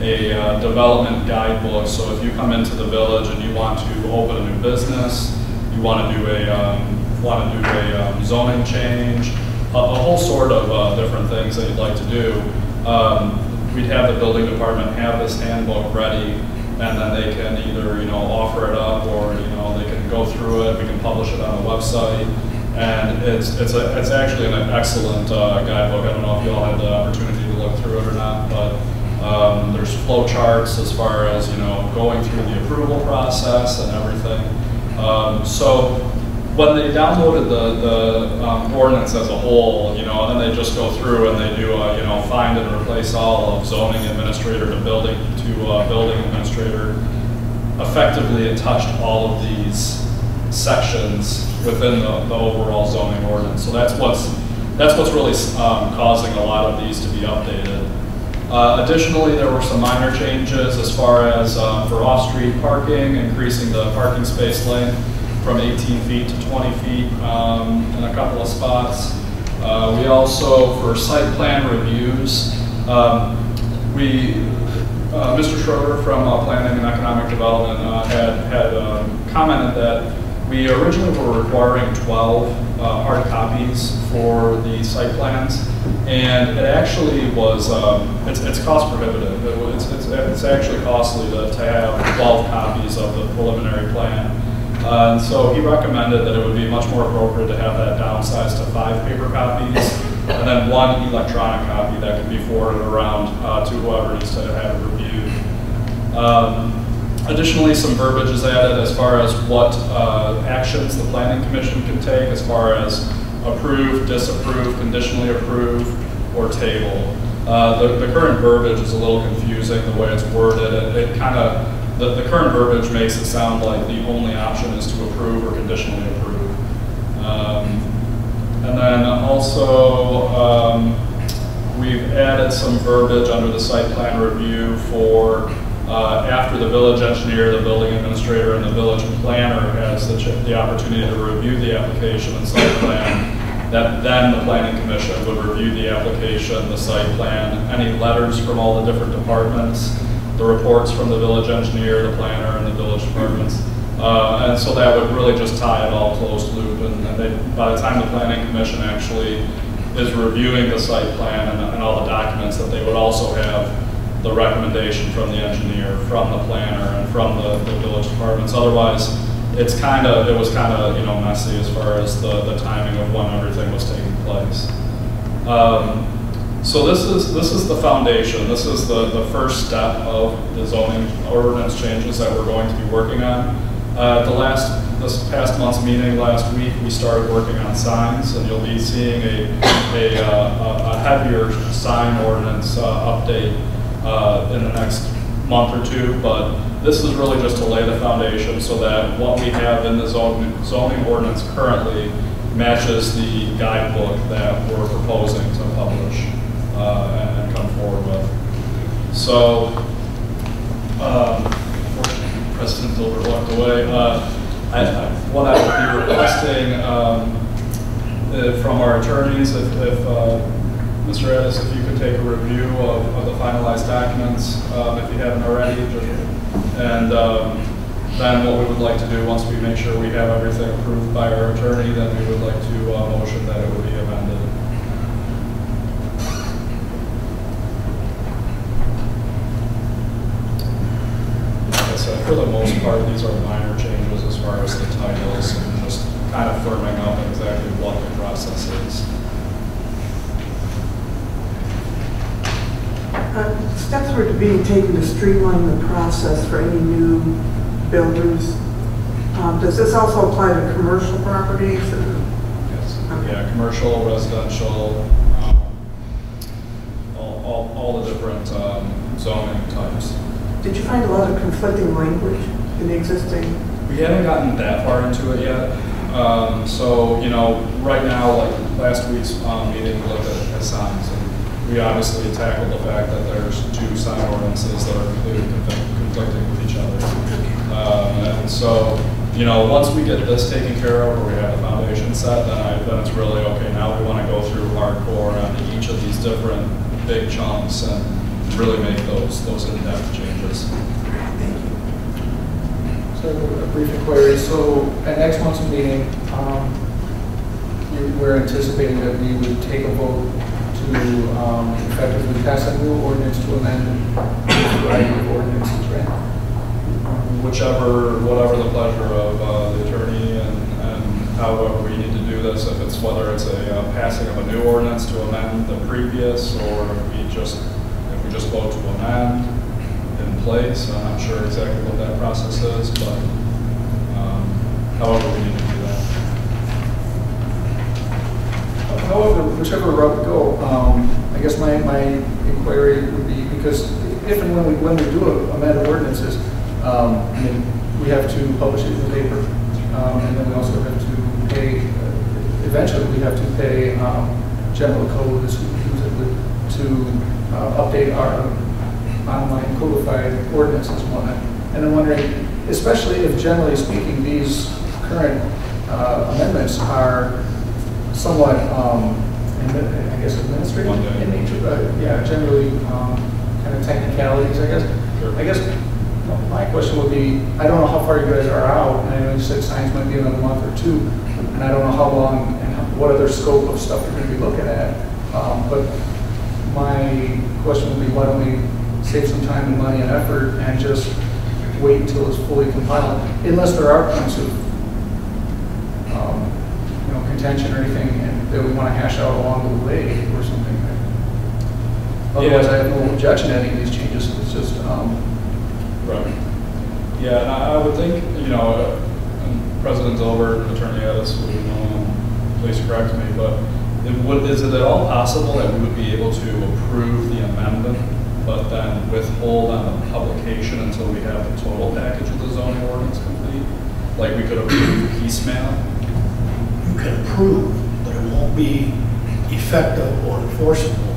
a development guidebook. So if you come into the village and you want to open a new business, you want to do a zoning change, a whole sort of different things that you'd like to do, we'd have the building department have this handbook ready, and then they can either, offer it up, or, they can go through it. We can publish it on the website, and it's actually an excellent guidebook. I don't know if you all had the opportunity to look through it or not, but there's flow charts as far as, going through the approval process and everything. So when they downloaded the ordinance as a whole, then they just go through and they do find and replace all of zoning administrator to building administrator. Effectively, it touched all of these sections within the overall zoning ordinance. So that's what's really causing a lot of these to be updated. Additionally, there were some minor changes as far as for off-street parking, increasing the parking space length from 18 feet to 20 feet in a couple of spots. We also, for site plan reviews, Mr. Schroeder from Planning and Economic Development had commented that we originally were requiring 12 hard copies for the site plans, and it actually was, it's cost prohibitive. It's actually costly to have 12 copies of the preliminary plan. And so he recommended that it would be much more appropriate to have that downsized to 5 paper copies, and then 1 electronic copy that can be forwarded around to whoever needs to have it reviewed. Additionally, some verbiage is added as far as what actions the Planning Commission can take as far as approve, disapprove, conditionally approve, or table. The current verbiage is a little confusing the way it's worded. It kind of, the current verbiage makes it sound like the only option is to approve or conditionally approve. And then also, we've added some verbiage under the site plan review for after the village engineer, the building administrator, and the village planner has the opportunity to review the application and site plan, that then the Planning Commission would review the application, the site plan, any letters from all the different departments, the reports from the village engineer, the planner, and the village departments. And so that would really just tie it all closed loop. And by the time the Planning Commission actually is reviewing the site plan and all the documents, that they would also have the recommendation from the engineer, from the planner, and from the village departments. Otherwise, it was kind of messy as far as the timing of when everything was taking place. So this is the foundation. This is the first step of the zoning ordinance changes that we're going to be working on. This past month's meeting last week, we started working on signs, and you'll be seeing a heavier sign ordinance update in the next month or two. But this is really just to lay the foundation so that what we have in the zoning ordinance currently matches the guidebook that we're proposing to publish and come forward with. So, President Dilbert walked away. What I would be requesting from our attorneys, if Mr. Addis, if you could take a review of the finalized documents, if you haven't already, and then what we would like to do once we make sure we have everything approved by our attorney, then we would like to motion that it would be amended. For the most part, these are minor changes as far as the titles and just kind of firming up exactly what the process is. Steps were being taken to streamline the process for any new builders. Does this also apply to commercial properties? Yes. Okay. Yeah, commercial, residential, all the different zoning types. Did you find a lot of conflicting language? in the existing? We haven't gotten that far into it yet. So, you know, right now, like last week's meeting, we looked at signs, and we obviously tackled the fact that there's 2 sign ordinances that are completely conflicting with each other. And so, you know, once we get this taken care of, or we have the foundation set, then it's really, okay, now we want to go through hardcore on each of these different big chunks and really make those in-depth changes. So a brief inquiry. So at next month's meeting, we're anticipating that we would take a vote to effectively pass a new ordinance to amend a variety of ordinances, right? Whatever the pleasure of the attorney and however we need to do this, if whether it's a passing of a new ordinance to amend the previous, or if we just vote to amend in place. I'm not sure exactly what that process is, but however we need to do that. However, whichever route we go, I guess my inquiry would be, because if and when we do amend ordinances, I mean, we have to publish it in the paper, and then we also have to pay, eventually we have to pay general code to update our online codified ordinances and whatnot. And I'm wondering, especially if generally speaking, these current amendments are somewhat, I guess, administrative in nature, yeah, generally kind of technicalities, I guess. Sure. I guess my question would be, I don't know how far you guys are out, and I know you said signs might be another month or 2, and I don't know how long and what other scope of stuff you're going to be looking at, but my question would be, why don't we save some time and money and effort and just wait until it's fully compiled, unless there are points of contention or anything that we want to hash out along the way or something. Otherwise, I have no objection to any of these changes. It's just right. Yeah, and I would think, you know, and President Zilbert, Attorney Addis, please correct me, but is it at all possible that we would be able to approve the amendment, but then withhold on the publication until we have the total package of the zoning ordinance complete? Like we could approve piecemeal? You can approve, but it won't be effective or enforceable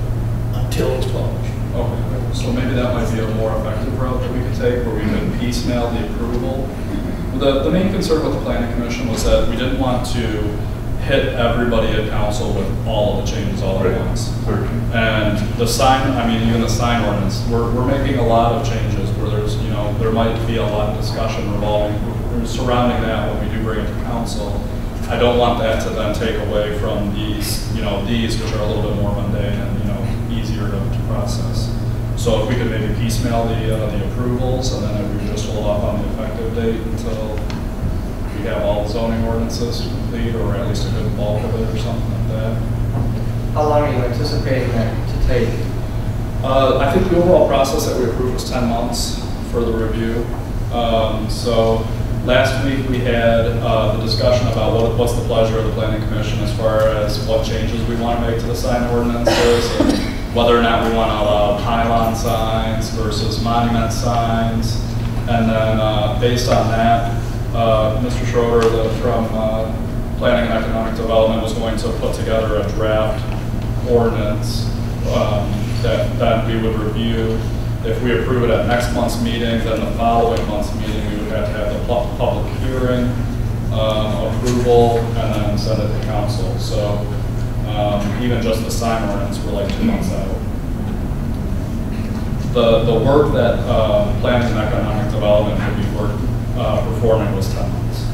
until it's published. Okay, so maybe that might be a more effective route that we could take, where we could piecemeal the approval. The main concern with the Planning Commission was that we didn't want to hit everybody at council with all of the changes all at once. And the sign, I mean, even the sign ordinance, we're making a lot of changes where there's, you know, there might be a lot of discussion surrounding that when we do bring it to council. I don't want that to then take away from these, you know, these which are a little bit more mundane and, you know, easier to process. So if we could maybe piecemeal the approvals, and then we would just hold off on the effective date until we have all the zoning ordinances complete, or at least a good bulk of it or something like that. How long are you anticipating that to take? I think the overall process that we approved was 10 months for the review. So last week we had the discussion about what's the pleasure of the Planning Commission as far as what changes we want to make to the sign ordinances, and whether or not we want to allow pylon signs versus monument signs. And then based on that, Mr. Schroeder from Planning and Economic Development was going to put together a draft ordinance that we would review. If we approve it at next month's meeting, then the following month's meeting we would have to have the public hearing, approval, and then send it to council. So even just the sign ordinance, we're like 2 months out. The work that Planning and Economic Development would be performing was 10 months.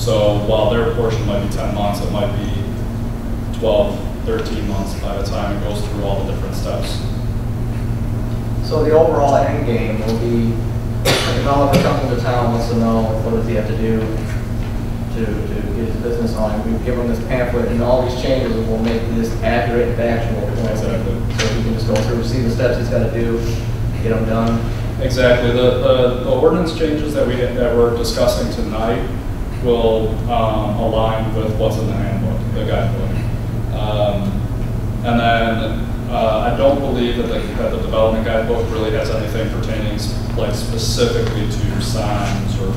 So while their portion might be 10 months, it might be 12, 13 months by the time it goes through all the different steps. So the overall end game will be, the developer comes to town, wants to know what does he have to do to get his business on. We give him this pamphlet, and all these changes will make this accurate and factual. Exactly. So he can just go through, see the steps he's got to do, get them done. Exactly. The ordinance changes that we're discussing tonight will align with what's in the handbook, the guidebook. And then I don't believe that the development guidebook really has anything pertaining like specifically to signs or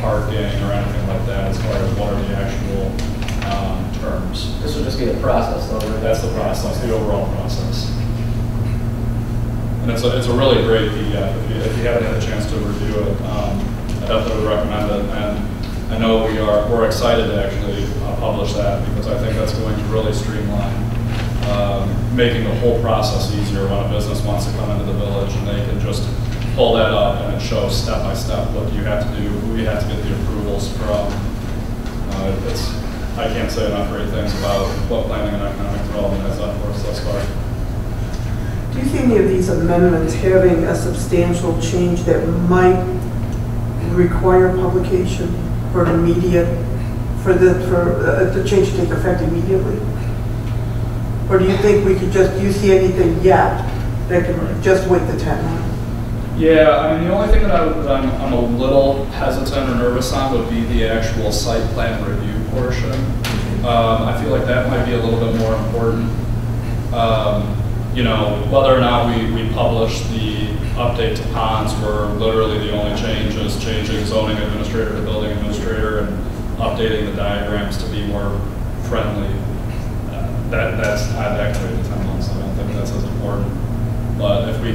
parking or anything like that, as far as what are the actual terms. This would just be the process, though, right? That's the process, the overall process. And it's a really great PDF. If you haven't had a chance to review it, I definitely would recommend it. And I know we're excited to actually publish that, because I think that's going to really streamline making the whole process easier when a business wants to come into the village, and they can just pull that up and it shows step by step what you have to do, who you have to get the approvals from. I can't say enough great things about what planning and economic development has done for us thus far. Do you see any of these amendments having a substantial change that might require publication for an immediate, for the change to take effect immediately? Or do you think we could just, do you see anything yet that could just wait the 10 months? Yeah, I mean, the only thing that I'm a little hesitant or nervous on would be the actual site plan review portion. I feel like that might be a little bit more important. Whether or not we publish the update to ponds, where literally the only change is changing zoning administrator to building administrator and updating the diagrams to be more friendly. I'd activate the 10 months. I don't think that's as important. But if we,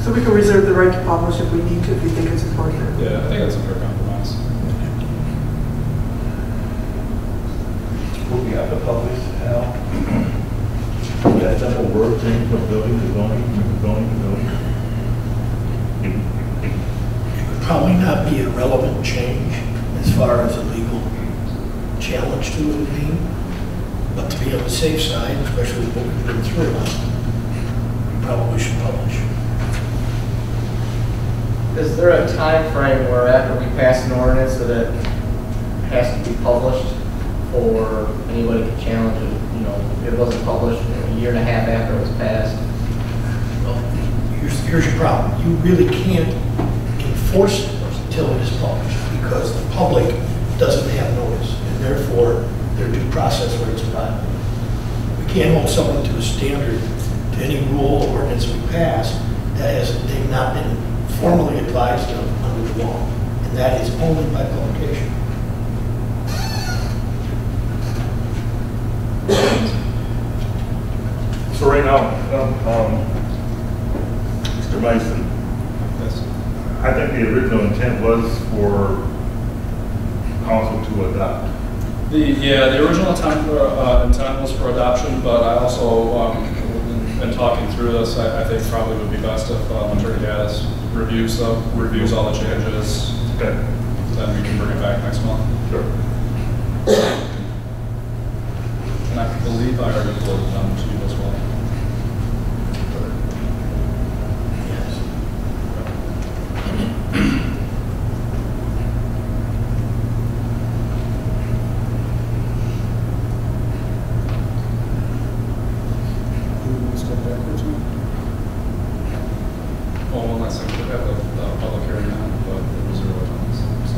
So we can reserve the right to publish if we need to, if we think it's important. Yeah, I think that's a fair compromise. What we have to publish, Al? That simple word change from building to zoning, from zoning to building. It would probably not be a relevant change as far as a legal challenge to it would be. But to be on the safe side, especially with what we've been through, we probably should publish. Is there a time frame where after we pass an ordinance that it has to be published for anybody to challenge it? If it wasn't published a year and a half after it was passed? Well, here's your problem. You really can't enforce it until it is published, because the public doesn't have notice, and therefore their due process rights are violated. We can't hold someone to a standard, to any rule or ordinance we pass that they've not been formally advised of under the law, and that is only by publication. So right now, Mr. Mason, Yes. I think the original intent was for council to adopt. The original intent was for adoption, but I also, in talking through this, I think probably would be best if Attorney Gaddis reviews all the changes. Okay. Then we can bring it back next month. Sure. And I believe I already forwarded them to you as well. Yes. Well, unless I could have the public hearing now, but it was 0 times. So.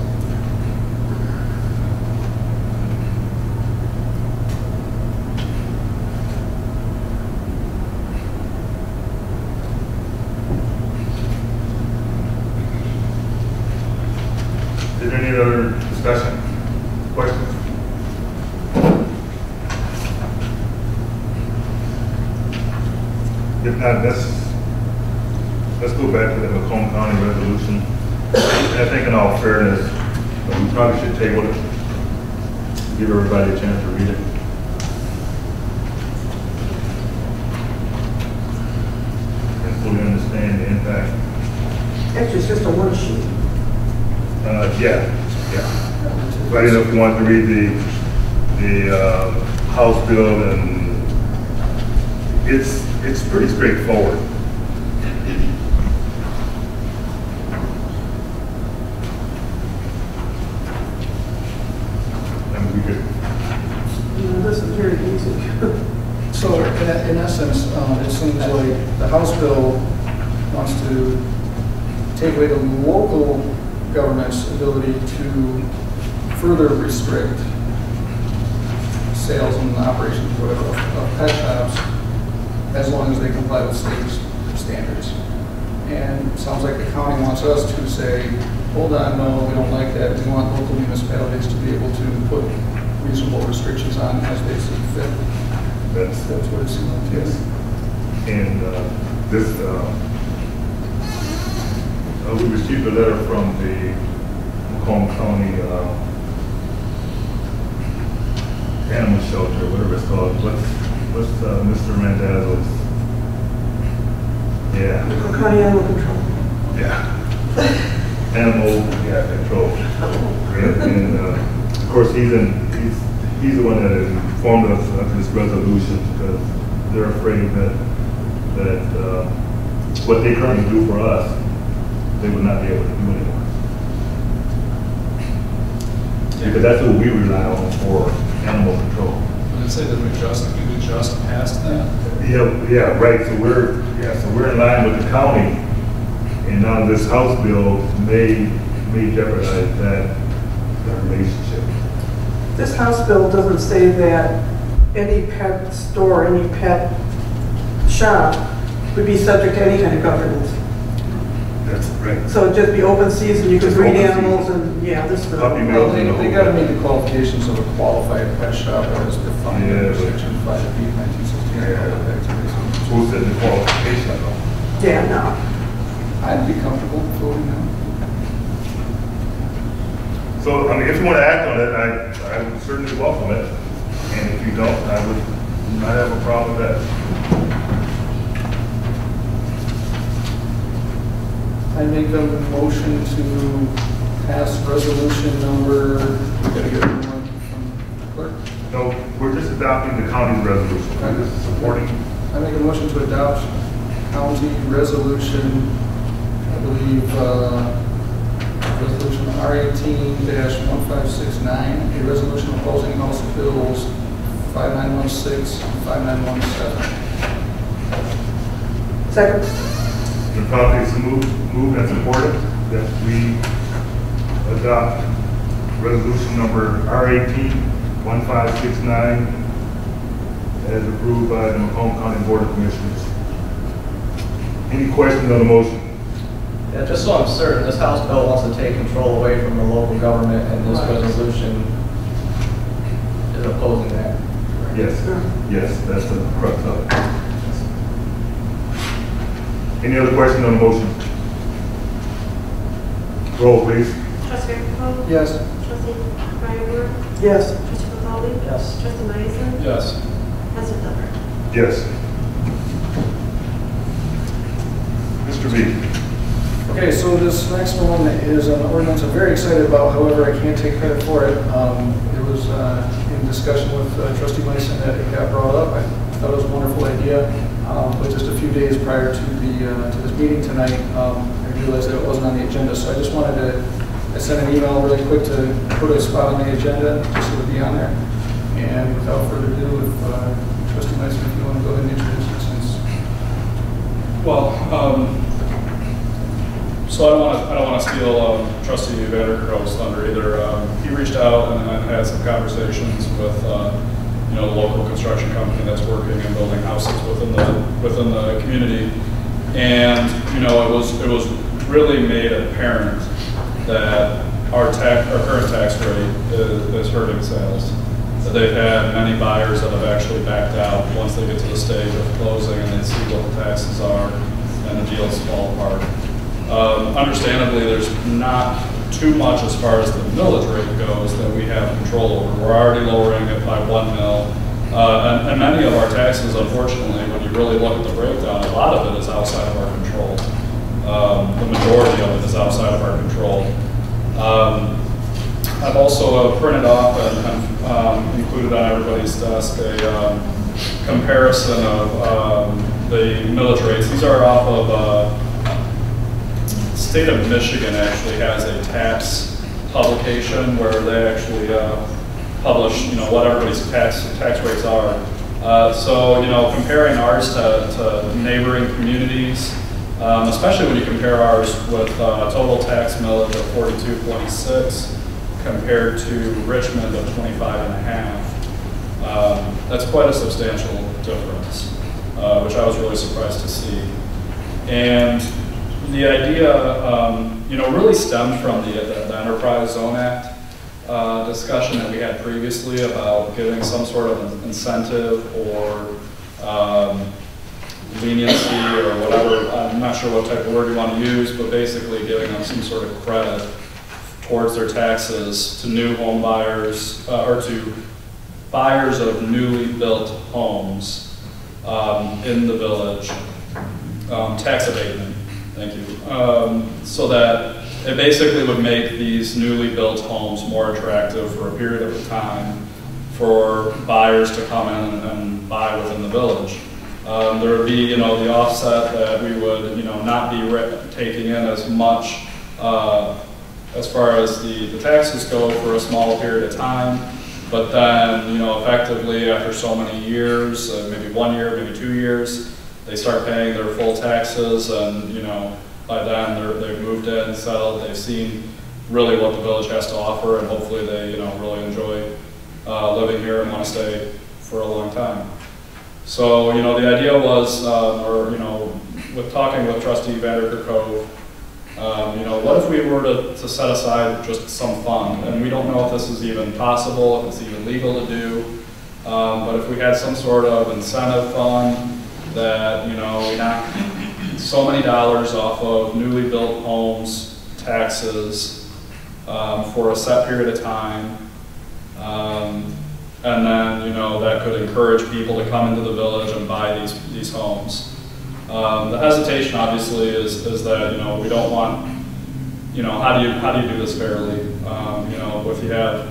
Is there any other discussion? Questions? If not, let's go back to the Macomb County resolution. And I think in all fairness, we probably should table it, give everybody a chance to read it. And fully understand the impact. Actually, it's just a one sheet. Yeah. But I didn't know if you wanted to read the House bill, and it's pretty straightforward. And we could, This is very easy. So in essence, it seems like the House bill wants to take away the local government's ability to further restrict sales and operations, whatever, of pet shops, as long as they comply with state standards. And it sounds like the county wants us to say, hold on, no, we don't like that. We want local municipalities to be able to put reasonable restrictions on as they see fit. That's what it seems like. yes. And this, we received a letter from the Macomb County Animal Shelter, whatever it's called. What's Mr. Randazzo's? Yeah. Macomb County Animal Control. Yeah. Animal control. And of course, he's the one that informed us of this resolution because they're afraid that what they currently do for us, they would not be able to do anymore. Because that's what we rely on for animal control. Did it say that we just passed that? Yeah, right. So we're in line with the county, and now this House bill may jeopardize that relationship. This House bill doesn't say that any pet store, any pet shop would be subject to any kind of governance. That's right. So it'd just be open season, you could Just breed open animals and, yeah, this is the. Puppy Well, milk and the they whole gotta thing. meet the qualifications of a qualified pet shop as defined Yeah, in but- section 5B, 1916 public activities. Who said the qualification though? Yeah, no. I'd be comfortable voting no. So, I mean, if you want to act on it, I would certainly welcome it. And if you don't, I would not have a problem with that. I make a motion to pass resolution number, we gotta get one from clerk. No, we're just adopting the county's resolution. We're just supporting. I make a motion to adopt county resolution, I believe, resolution R18-1569, a resolution opposing House Bills 5916 and 5917. Second. The property is moved and supported that we adopt resolution number R18-1569 as approved by the Macomb County Board of Commissioners. Any questions on the motion? Yeah, just so I'm certain, this House bill wants to take control away from the local government, and this resolution is opposing that. Yes, yes, that's the crux of it. Any other questions on the motion? Roll, please. Trustee Vanderpump? Yes. Trustee Fryerberg? Yes. Trustee McCauley? Yes. Trustee Myson? Yes. President Hilbert? Yes. Mr. B. Okay, so this next one is an ordinance I'm very excited about, however, I can't take credit for it. It was in discussion with Trustee Mason that it got brought up. I thought it was a wonderful idea, but just a few days prior to this meeting tonight, I realized that it wasn't on the agenda, so I just wanted to, I sent an email really quick to put a spot on the agenda, just so it would be on there. And without further ado, if Trustee Mason, if you want to go ahead and introduce it since. Well, so I don't want to steal Trustee Vanderkro's thunder either. He reached out and had some conversations with the local construction company that's working and building houses within the community, and it was really made apparent that our current tax rate is hurting sales. That they've had many buyers that have actually backed out once they get to the stage of closing and they see what the taxes are and the deals fall apart. Understandably, there's not too much as far as the millage rate goes that we have control over. We're already lowering it by 1 mil. And many of our taxes, unfortunately, when you really look at the breakdown, a lot of it is outside of our control. The majority of it is outside of our control. I've also printed off and included on everybody's desk a comparison of the millage rates. These are off of State of Michigan actually has a tax publication where they actually publish, what everybody's tax rates are. So, comparing ours to neighboring communities, especially when you compare ours with total tax millage of 42.26 compared to Richmond of 25.5. That's quite a substantial difference, which I was really surprised to see. And the idea, you know, really stemmed from the Enterprise Zone Act discussion that we had previously about giving some sort of incentive or leniency or whatever. I'm not sure what type of word you want to use, but basically giving them some sort of credit towards their taxes to new home buyers or to buyers of newly built homes in the village. Tax abatement, thank you. So that it basically would make these newly built homes more attractive for a period of time for buyers to come in and buy within the village. There would be, you know, the offset that we would, you know, not be taking in as much as far as the taxes go for a small period of time, but then, you know, effectively after so many years, maybe 1 year, maybe 2 years, they start paying their full taxes, and, you know, by then they've moved in, settled, they've seen really what the village has to offer, and hopefully they, you know, really enjoy living here and want to stay for a long time. So, you know, the idea was, or, you know, with talking with Trustee Vanderkerkove, you know, what if we were to set aside just some fund, and we don't know if this is even possible, if it's even legal to do, but if we had some sort of incentive fund that, you know, we knock so many dollars off of newly built homes, taxes, for a set period of time, and then, you know, that could encourage people to come into the village and buy these homes. The hesitation, obviously, is that, you know, we don't want, you know, how do you do this fairly? You know, if you have,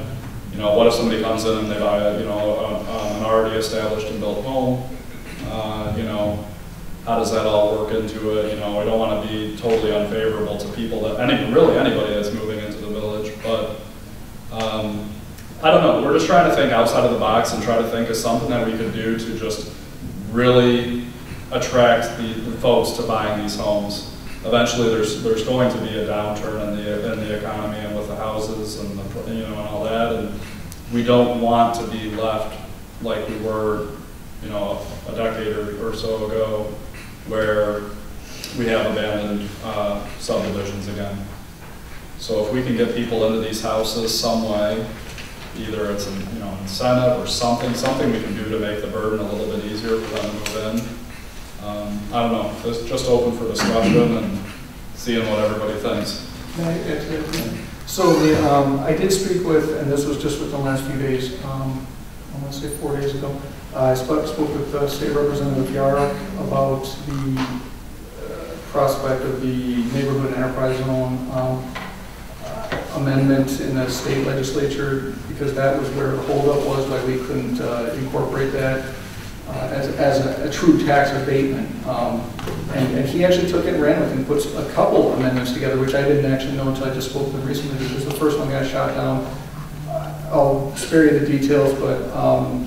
you know, what if somebody comes in and they buy a, you know, an already established and built home? You know, how does that all work into it? You know, we don't want to be totally unfavorable to people that really anybody that's moving into the village, but I don't know. We're just trying to think outside of the box and try to think of something that we could do to just really attract the folks to buying these homes. Eventually, there's going to be a downturn in the economy and with the houses and the, you know, and all that, and we don't want to be left like we were, you know, a decade or so ago, where we have abandoned subdivisions again. So if we can get people into these houses some way, either it's an, you know, incentive or something we can do to make the burden a little bit easier for them to move in. I don't know, it's just open for discussion and seeing what everybody thinks. So I did speak with, and this was just within the last few days, I want to say 4 days ago, I spoke with State Representative Yarrow about the prospect of the Neighborhood Enterprise Zone amendment in the state legislature, because that was where the holdup was, why we couldn't incorporate that as a true tax abatement. And he actually took it and ran with it and put a couple amendments together, which I didn't actually know until I just spoke with him recently, because the first one got shot down. I'll spare you the details, but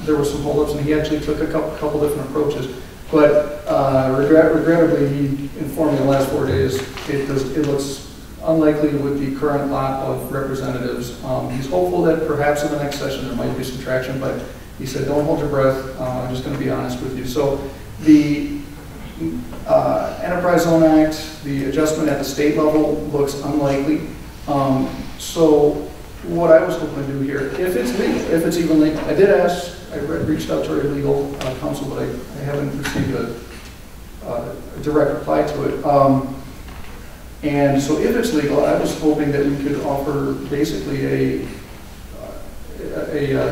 there were some holdups, and he actually took a couple different approaches. But regrettably, he informed me the last 4 days, it looks unlikely with the current lot of representatives. He's hopeful that perhaps in the next session there might be some traction, but he said, don't hold your breath. I'm just going to be honest with you. So the Enterprise Zone Act, the adjustment at the state level looks unlikely. So what I was hoping to do here, if it's legal, if it's even legal, I did ask, I reached out to our legal counsel, but I haven't received a direct reply to it. And so if it's legal, I was hoping that we could offer basically a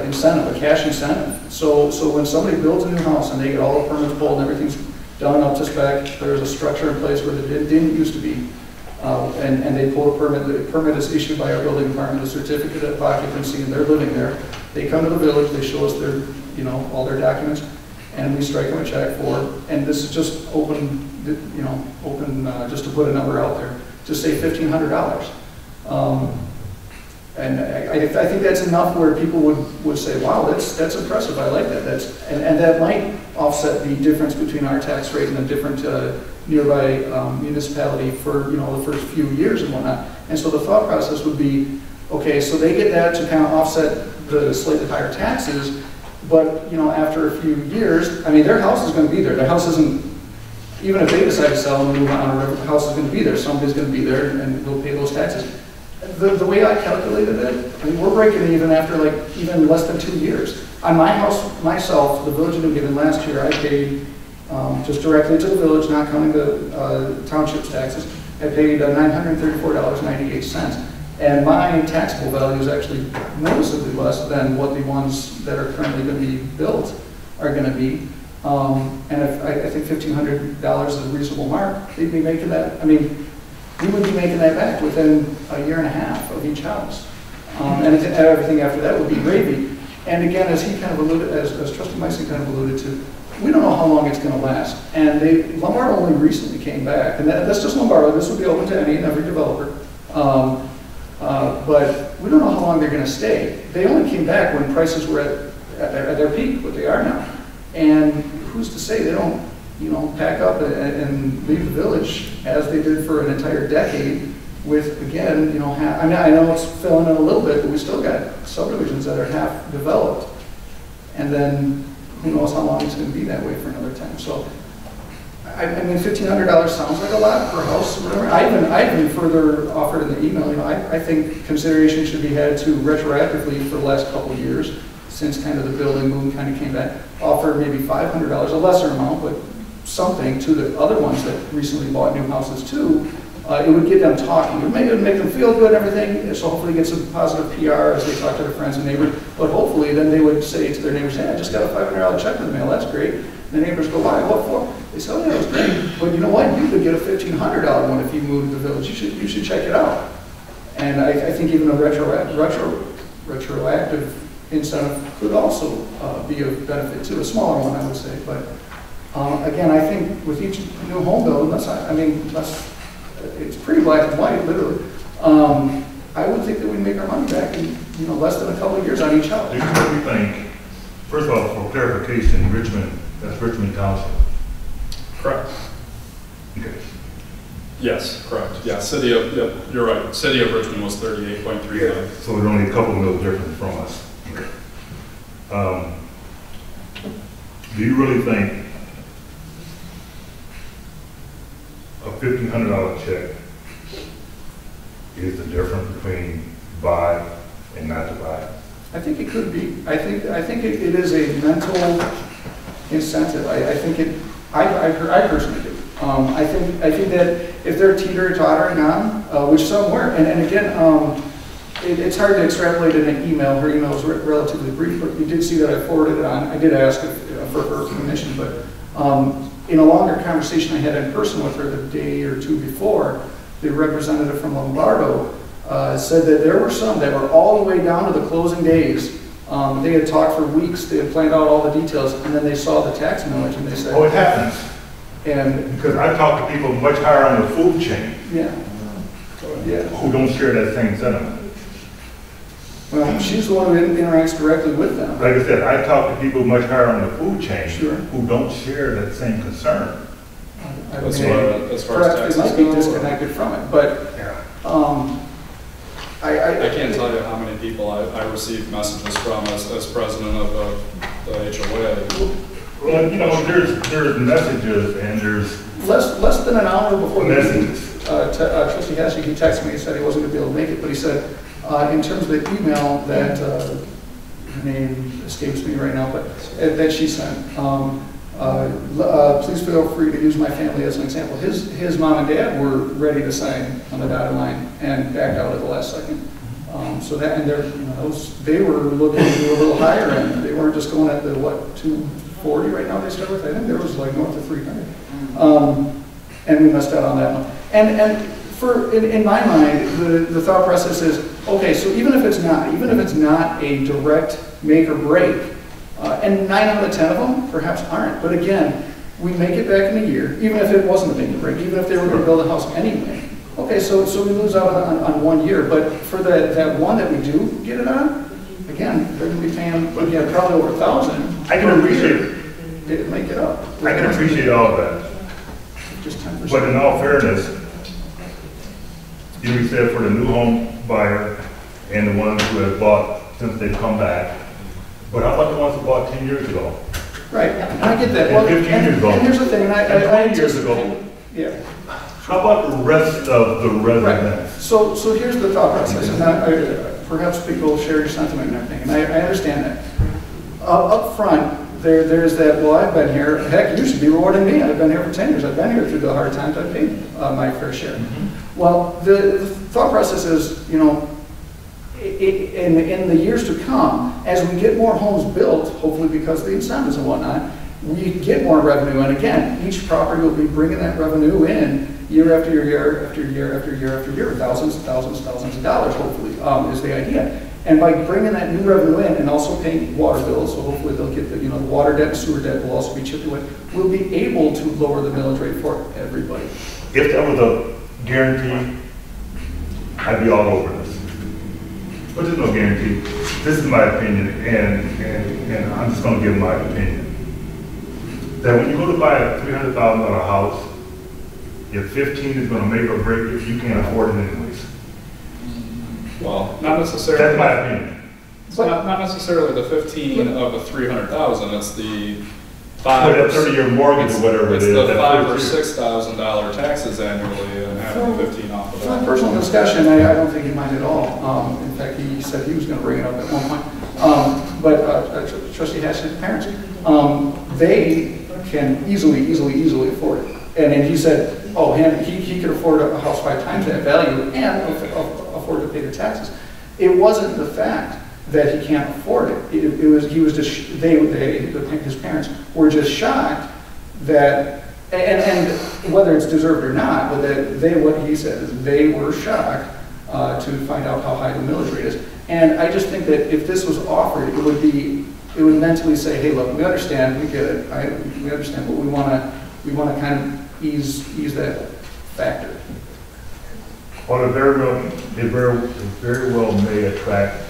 incentive, a cash incentive. So when somebody builds a new house and they get all the permits pulled and everything's done up to spec, there's a structure in place where it didn't used to be, and they pull a permit. The permit is issued by our building department, a certificate of occupancy, and they're living there. They come to the village, they show us their, you know, all their documents, and we strike them a check for, and this is just open, you know, just to put a number out there, just say $1,500. And I think that's enough where people would say, wow, that's impressive, I like that. And that might offset the difference between our tax rate and a different nearby municipality for, you know, the first few years and whatnot. And so the thought process would be, okay, so they get that to kind of offset the slightly higher taxes, but, you know, after a few years, I mean, their house is going to be there. Their house isn't even if they decide to sell and move on, or whatever, the house is going to be there, somebody's going to be there, and they'll pay those taxes. The way I calculated it, I mean, we're breaking even after like even less than 2 years. On my house, myself, the village of New Given last year, I paid just directly to the village, not counting the township's taxes. I paid $934.98. And my taxable value is actually noticeably less than what the ones that are currently going to be built are going to be. And if, I think $1,500 is a reasonable mark. They'd be making that, I mean, we would be making that back within a year and a half of each house. And everything after that would be gravy. And again, as he kind of alluded, as Trustee Meissing kind of alluded to, we don't know how long it's going to last. And Lombardo only recently came back, and that's just Lombardo. This would be open to any and every developer. But we don't know how long they're going to stay. They only came back when prices were at their peak, what they are now. And who's to say they don't, pack up and leave the village as they did for an entire decade with, again, I mean, I know it's filling in a little bit, but we still got subdivisions that are half developed. And then who knows how long it's going to be that way for another time. So, I mean, $1,500 sounds like a lot per house or whatever. I even further offered in the email, I think consideration should be had to retroactively for the last couple of years, since kind of the building boom kind of came back, offer maybe $500, a lesser amount, but something to the other ones that recently bought new houses too. It would get them talking. It would make them feel good and everything, so hopefully get some positive PR as they talk to their friends and neighbors. But hopefully then they would say to their neighbors, hey, I just got a $500 check in the mail, that's great. And the neighbors go, why, what for? They say, oh yeah, that's great. But you know what, you could get a $1,500 one if you moved to the village. You should check it out. And I think even a retroactive incentive could also be of benefit too, a smaller one I would say. But again, I think with each new home build, it's pretty black and white, literally. I would think that we'd make our money back in less than a couple of years on each house. Do you think, first of all, for clarification, that's Richmond Township? Correct. Okay. Yes, correct. Yeah, you're right. City of Richmond was 38.39. Yeah, so we're only a couple mil different from us. Okay. Do you really think a $1,500 check is the difference between buy and not to buy? I think it could be. I think it is a mental incentive. I personally do. I think that if they're teeter-tottering on, which some were, and again, it's hard to extrapolate in an email. Her email is relatively brief, but you did see that I forwarded it on. I did ask for her permission, but in a longer conversation I had in person with her the day or two before, the representative from Lombardo said that there were some that were all the way down to the closing days. They had talked for weeks, they had planned out all the details, and then they saw the tax millage and they said... Oh, it happens. And because I talk to people much higher on the food chain who don't share that same sentiment. Well, she's the one who interacts directly with them. Like I said, I talk to people much higher on the food chain Sure. who don't share that same concern. As far as Perhaps taxes they might be go, disconnected from it, but I can't tell you how many people I received messages from as president of the HOA. Well, there's messages and there's less than an hour before the meeting, messages. Trustee Hesse, he texted me and said he wasn't going to be able to make it, but he said, in terms of the email that, her name escapes me right now, but that she sent, please feel free to use my family as an example. His mom and dad were ready to sign on the dotted line and backed out at the last second. So that, and they were looking to do a little higher end. They weren't just going at the, 240 right now they start with? I think there was like north of 300. And we missed out on that one. And in my mind, the thought process is, okay, so even if it's not a direct make or break, and 9 out of 10 of them perhaps aren't, but again, we make it back in a year, even if it wasn't a make or break, even if they were going to build a house anyway. Okay, so we lose out on 1 year, but for that one that we do get it on, again, they're going to be paying probably over $1,000. I can appreciate it. Make it up. I can appreciate all of that. Just 10%. But in all fairness, you said for the new home buyer and the ones who have bought since they've come back, but how about the ones who bought 10 years ago? Right, and I get that. And Well, 15 years ago. And here's the thing, and And I 20 years ago. Yeah. How about the rest of the residents? So here's the thought process, and perhaps people share your sentiment and everything, and I understand that. Up front, there's that, well, I've been here, heck, you should be rewarding me, I've been here for 10 years, I've been here through the hard times, I've paid my fair share. Well, the thought process is, you know, in the years to come, as we get more homes built, hopefully because of the incentives and whatnot, we get more revenue, and again, each property will be bringing that revenue in year after year after year after year after year, thousands of dollars, hopefully, is the idea. And by bringing that new revenue in and also paying water bills, so hopefully they'll get the, you know, the water debt and sewer debt will also be chipped away, we'll be able to lower the millage rate for everybody. If that was a guarantee, I'd be all over this. But there's no guarantee. This is my opinion, and I'm just gonna give my opinion. That when you go to buy a $300,000 house, if 15 is gonna make or break if you can't afford it anyways. Well, not necessarily. That's my opinion. It's not necessarily the 15 of the 300,000, it's the Or that 30-year mortgage or whatever it It's is. the that $5,000 or first year. $6,000 taxes annually and having 15 off of For that. personal discussion, I don't think he minded at all. In fact, he said he was going to bring it up at one point. But Trustee Hassett, parents, they can easily afford it. And then he said, oh, he could afford a house 5 times that value and afford to pay the taxes. It wasn't the fact that he can't afford it. He was just, his parents were just shocked that, and whether it's deserved or not, but that what he said is they were shocked to find out how high the millage rate is. And I just think that if this was offered, it would mentally say, hey, look, we understand, we get it, we understand, but we want to kind of ease that factor. Well, it very well may attract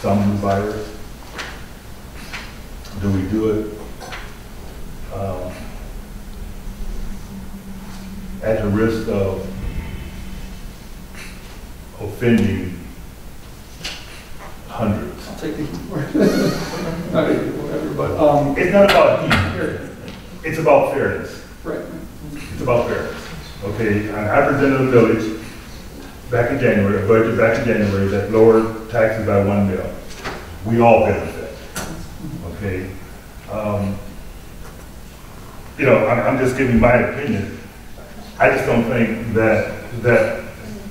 some new buyers. Do we do it at the risk of offending hundreds? I'll take the whatever, but It's not about heat. It's about fairness. right. It's about fairness. Okay, I presented a village back in January, a budget back in January that lowered taxes by $1 million. We all benefit. Okay. You know, I'm just giving my opinion. I just don't think that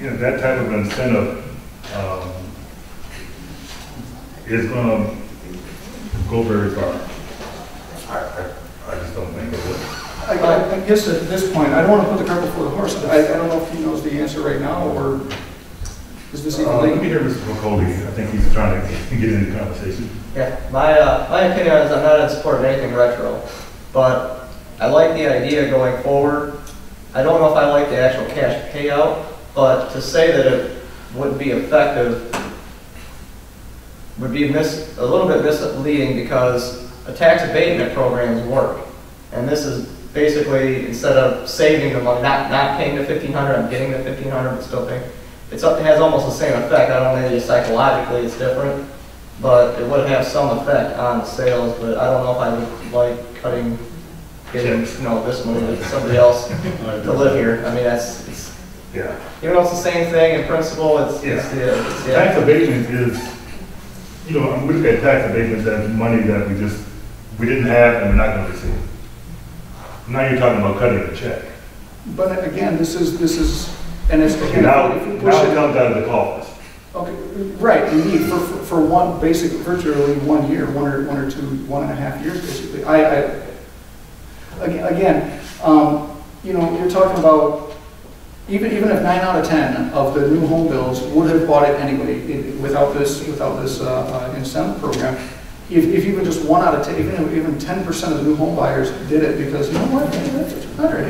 you know, that type of incentive is going to go very far. I just don't think it would. I guess at this point, I don't want to put the cart before the horse. I don't know if he knows the answer right now, or is this even Let me late? hear Mr. McCauley. I think he's trying to get into the conversation. Yeah, my opinion is I'm not in support of anything retro, but I like the idea going forward. I don't know if I like the actual cash payout, but to say that it wouldn't be effective would be a little bit misleading, because a tax abatement programs work. And this is basically, instead of saving the money, not paying the $1,500, I'm getting the $1,500 but still paying. It has almost the same effect. I don't know, maybe psychologically it's different, but it would have some effect on the sales. But I don't know if I would like getting this money to somebody else to live here. I mean, it's Yeah. even though it's the same thing in principle, it's Tax abatement is, you know, we look at tax abatement as money that we didn't have and we're not going to receive. Now you're talking about cutting a check. But again, this is, and it's again, Now if you it push it. comes out of the coffers. Okay, right, indeed, for one, basically, virtually 1 year, 1.5 years, basically. Again, you know, you're talking about, even if 9 out of 10 of the new home builds would have bought it anyway, without this incentive program, if even just 1 out of 10, even 10% of the new home buyers did it because, you know what, hey,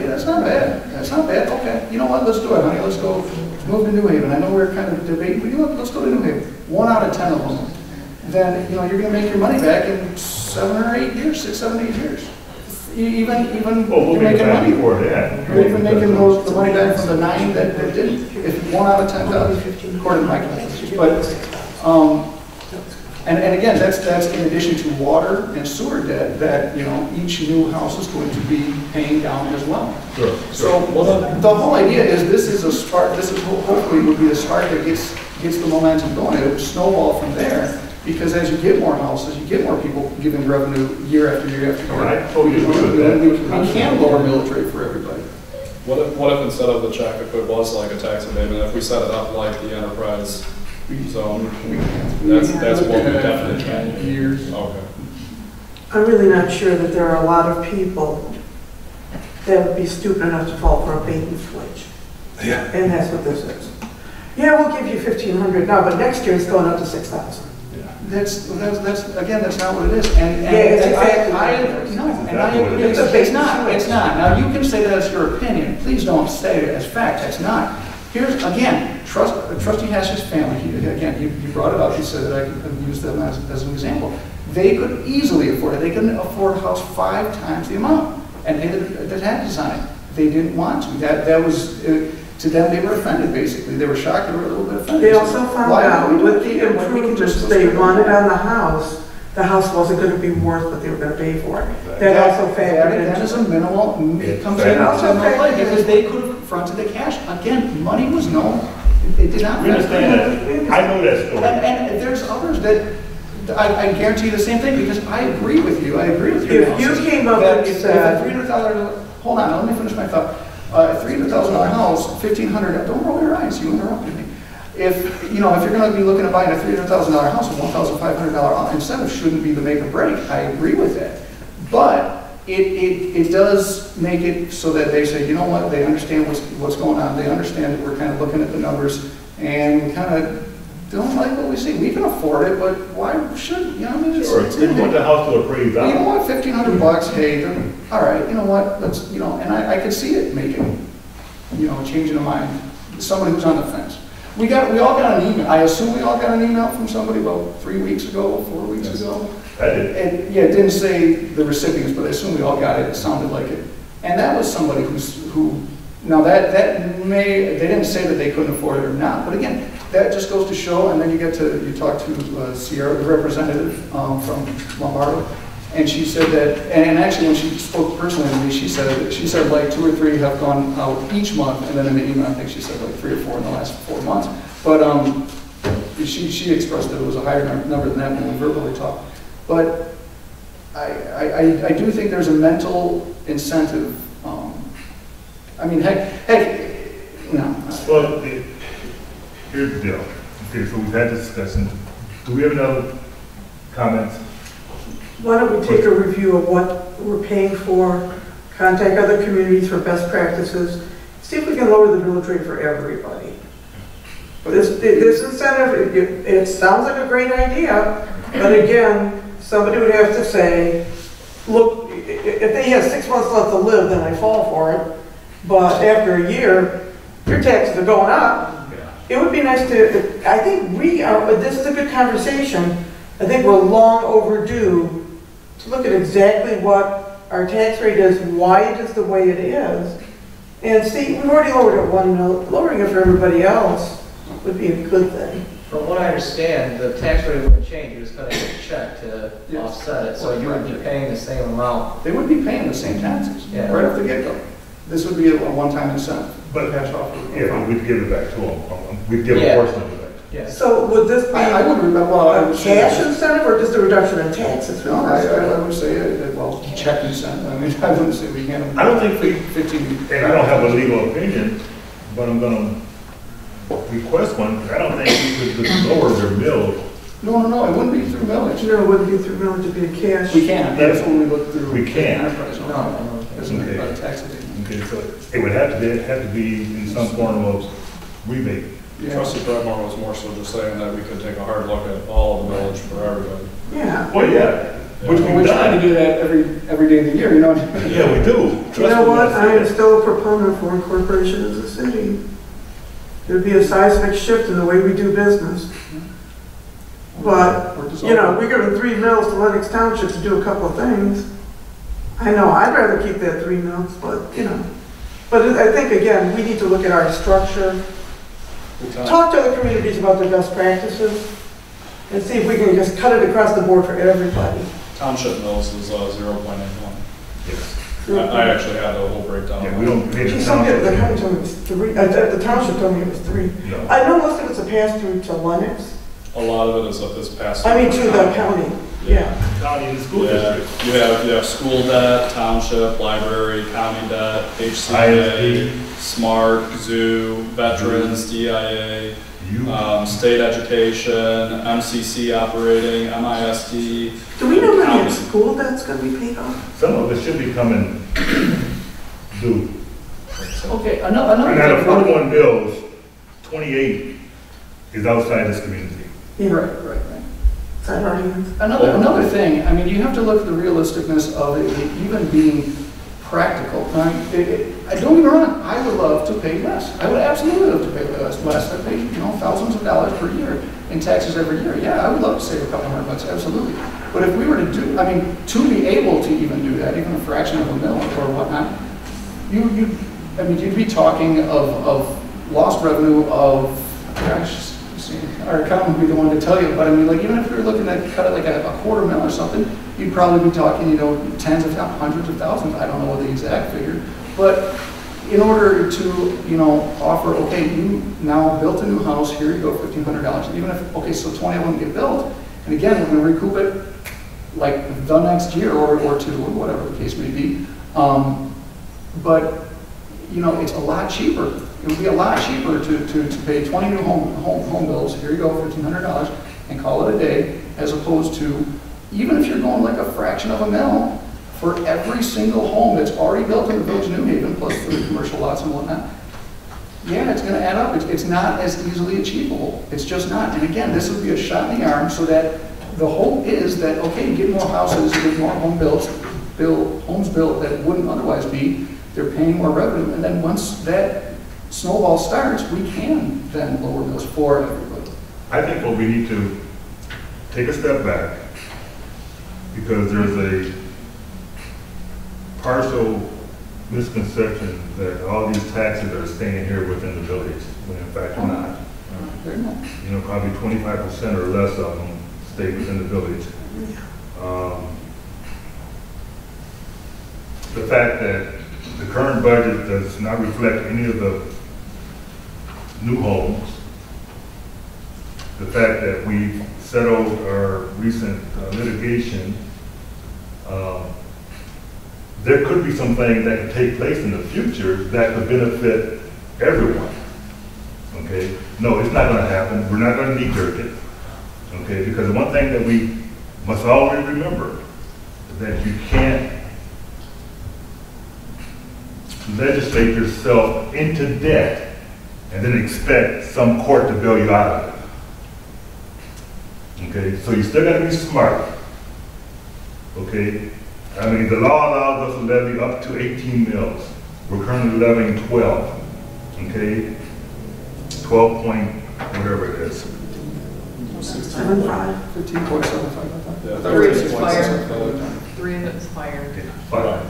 that's not bad, okay, you know what, let's do it, honey, let's go, move to New Haven. I know we're kind of debating, but you know what, let's go to New Haven. 1 out of 10 of them, then, you know, you're going to make your money back in 7 or 8 years, 6, 7, 8 years. Even We'll you're be making back money. before that. You're even making the money back from the 9 that didn't. If 1 out of 10 does, according to my calculations. But And again, that's in addition to water and sewer debt that, you know, each new house is going to be paying down as well. Sure. So the whole idea is this is a start, this is hopefully would be a start that gets the momentum going. It would snowball from there, because as you get more houses, you get more people giving revenue year after year after year. I totally agree with that. We can lower millage rate for everybody. What if instead of the check, if it was like a tax abatement, if we set it up like the enterprise zone? That's what we definitely can. Years. Okay. I'm really not sure that there are a lot of people that would be stupid enough to fall for a bait and switch. Yeah. And that's what this is. Yeah, we'll give you 1,500 now, but next year it's going up to 6,000. That's again, that's not what it is. And Yeah, it's exactly I agree. It's not. Now, you can say that as your opinion. Please don't say it as fact. That's not. Here's, again, Trustee Hash's family. He brought it up. He said that I could use them as an example. They could easily afford it. They couldn't afford a house 5 times the amount. And they had design. They didn't want to. That was... to them, they were offended, basically. They were shocked, they were a little bit offended. They also found out with the improvements they wanted on the house wasn't going to be worth what they were going to pay for it. That also factored into it. That is a minimal, it comes in also play, because they could have fronted the cash. Again, money was known. They did not. We understand that. I know that story. And there's others that, I guarantee you the same thing, because I agree with you. I agree with you. If you came up and said... $300,000, hold on, let me finish my thought. $300,000 house, $1,500, don't roll your eyes, you interrupted me. If you're going to be looking at buying a $300,000 house, a $1,500 incentive shouldn't be the make or break. I agree with that. But it does make it so that they say, you know what, they understand what's going on. They understand that we're kind of looking at the numbers and we kind of don't like what we see. We can afford it, but why should, you know, I mean, Sure, they want the house to appraise out. You know what, $1,500, hey, all right, you know what, let's, you know, and I could see it making, you know, changing of mind, somebody who's on the fence. We all got an email, I assume we all got an email from somebody about 3 weeks ago, 4 weeks ago. I did. And, yeah, it didn't say the recipients, but I assume we all got it, it sounded like it. And that was somebody who now they didn't say that they couldn't afford it or not, but again, that just goes to show, and then you talk to Sierra, the representative from Lombardo, and she said that, and actually when she spoke personally to me, she said like 2 or 3 have gone out each month, and then in the email, I think she said like 3 or 4 in the last 4 months. But she expressed that it was a higher number than that when we verbally talked. But I do think there's a mental incentive. I mean, heck, no. Well, here's the deal. Okay, so we've had this discussion. Do we have any other comments? Why don't we take a review of what we're paying for, contact other communities for best practices, see if we can lower the millage rate for everybody. This incentive, it sounds like a great idea, but again, somebody would have to say, look, if they have 6 months left to live, then I fall for it. But after a year, your taxes are going up. It would be nice to, I think this is a good conversation. I think we're long overdue to look at exactly what our tax rate is, why it is the way it is, and see, we've already lowered it 1 mil, lowering it for everybody else would be a good thing. From what I understand, the tax rate wouldn't change, you're just cutting a check to offset it, so you would be paying the same amount. They would be paying the same taxes, right off the get-go. This would be a one-time incentive. But cash offer. Yeah, we'd give it back to them. We'd give a portion of it back. Yeah. So would this be I would remember, well, I a would say cash incentive or just a reduction in taxes? No, I would say, check incentive. I mean, I wouldn't say we can't. I don't think 15. And I don't have a legal opinion, but I'm going to request one. I don't think we could just lower their bill. No, it wouldn't be through millage. No, it wouldn't be through millage, it'd be a cash. We can't. That's when we look through. We can't. Enterprise. No. Doesn't Okay. about taxes. Okay, so it would have to be in some form of rebate. Yeah. Trustee Bradmore was more so just saying that we could take a hard look at all of the millage for everybody. Yeah. Well, yeah, which We're we've trying to done. do that every day of the year, you know. Yeah, we do. You know what, I am still a proponent for incorporation as a city. There'd be a seismic shift in the way we do business. But, you know, we're giving 3 mils to Lennox Township to do a couple of things. I know, I'd rather keep that 3 mils, but, you know. But I think, again, we need to look at our structure. Talk to other communities about their best practices. and see if we can just cut it across the board for everybody. Township mills is 0.81. Yes. I actually had the whole breakdown. Yeah, we don't pay the She told me, the township. county told me it was 3, the township told me it was 3. No. I know most of it's a pass-through to Lennox, A lot of it is past. I mean to the county, yeah. County and the school Yeah, district. you have school debt, township, library, county debt, HCA, ISD. SMART, zoo, veterans, DIA, You, state education, MCC operating, MISD. Do we know when county. the school debt's gonna be paid off? some of it should be coming due. Okay, another And out of thing. 41 bills, 28 is outside this community. Yeah. Right. Is that already in? Another thing, I mean, you have to look at the realisticness of it even being practical. I don't get me wrong, I would love to pay less. I would absolutely love to pay less. I pay, thousands of dollars per year in taxes every year. Yeah, I would love to save a couple $100, absolutely. But if we were to do, to be able to even do that, even a fraction of a mil or whatnot, you'd be talking of lost revenue of, gosh, our accountant would be the one to tell you, but even if we were looking at cut it like a $250,000 or something, you'd probably be talking, tens of thousands, hundreds of thousands. I don't know the exact figure, but in order to, offer, okay, you now built a new house, here you go, $1,500. Even if, okay, so 20 of them get built, and again, we're going to recoup it like the next year or two, or whatever the case may be. But it's a lot cheaper. It would be a lot cheaper to pay 20 new home bills, here you go, $1,500, and call it a day, as opposed to, even if you're going like a fraction of a mil, for every single home that's already built in the Village of New Haven, plus the commercial lots and whatnot, yeah, it's going to add up. It's not as easily achievable. It's just not. And again, this would be a shot in the arm, so that the hope is that, okay, you get more houses, you get more homes built that wouldn't otherwise be, they're paying more revenue, and then once that snowball starts, we can then lower bills for everybody. I think what we need to take a step back, because there's a partial misconception that all these taxes are staying here within the village, when in fact they're not. They're not. Probably 25% or less of them stay within the village. The fact that the current budget does not reflect any of the new homes, the fact that we settled our recent litigation, there could be some things that could take place in the future that could benefit everyone. Okay? No, it's not going to happen. We're not going to knee-jerk it. Okay? Because the one thing that we must always remember is that you can't legislate yourself into debt and then expect some court to bail you out of it. Okay? So you still got to be smart. Okay? The law allows us to levy up to 18 mills. We're currently levying 12. Okay? 12 point whatever it is. 7.5. 15.75. Yeah, Three is 13.6. expired. 3 of it's expired. But,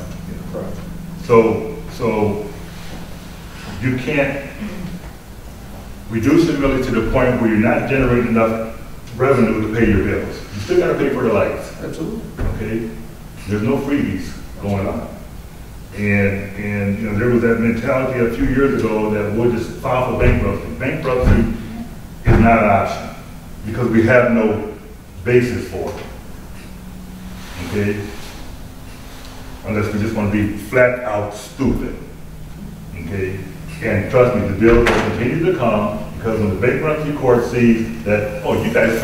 Correct. so you can't reduce it really to the point where you're not generating enough revenue to pay your bills. You still got to pay for the lights. Absolutely. Okay? There's no freebies going on. And there was that mentality a few years ago that we'll just file for bankruptcy. Bankruptcy is not an option because we have no basis for it. Okay? Unless we just want to be flat out stupid. Okay? And trust me, the bills will continue to come because when the bankruptcy court sees that, oh, you guys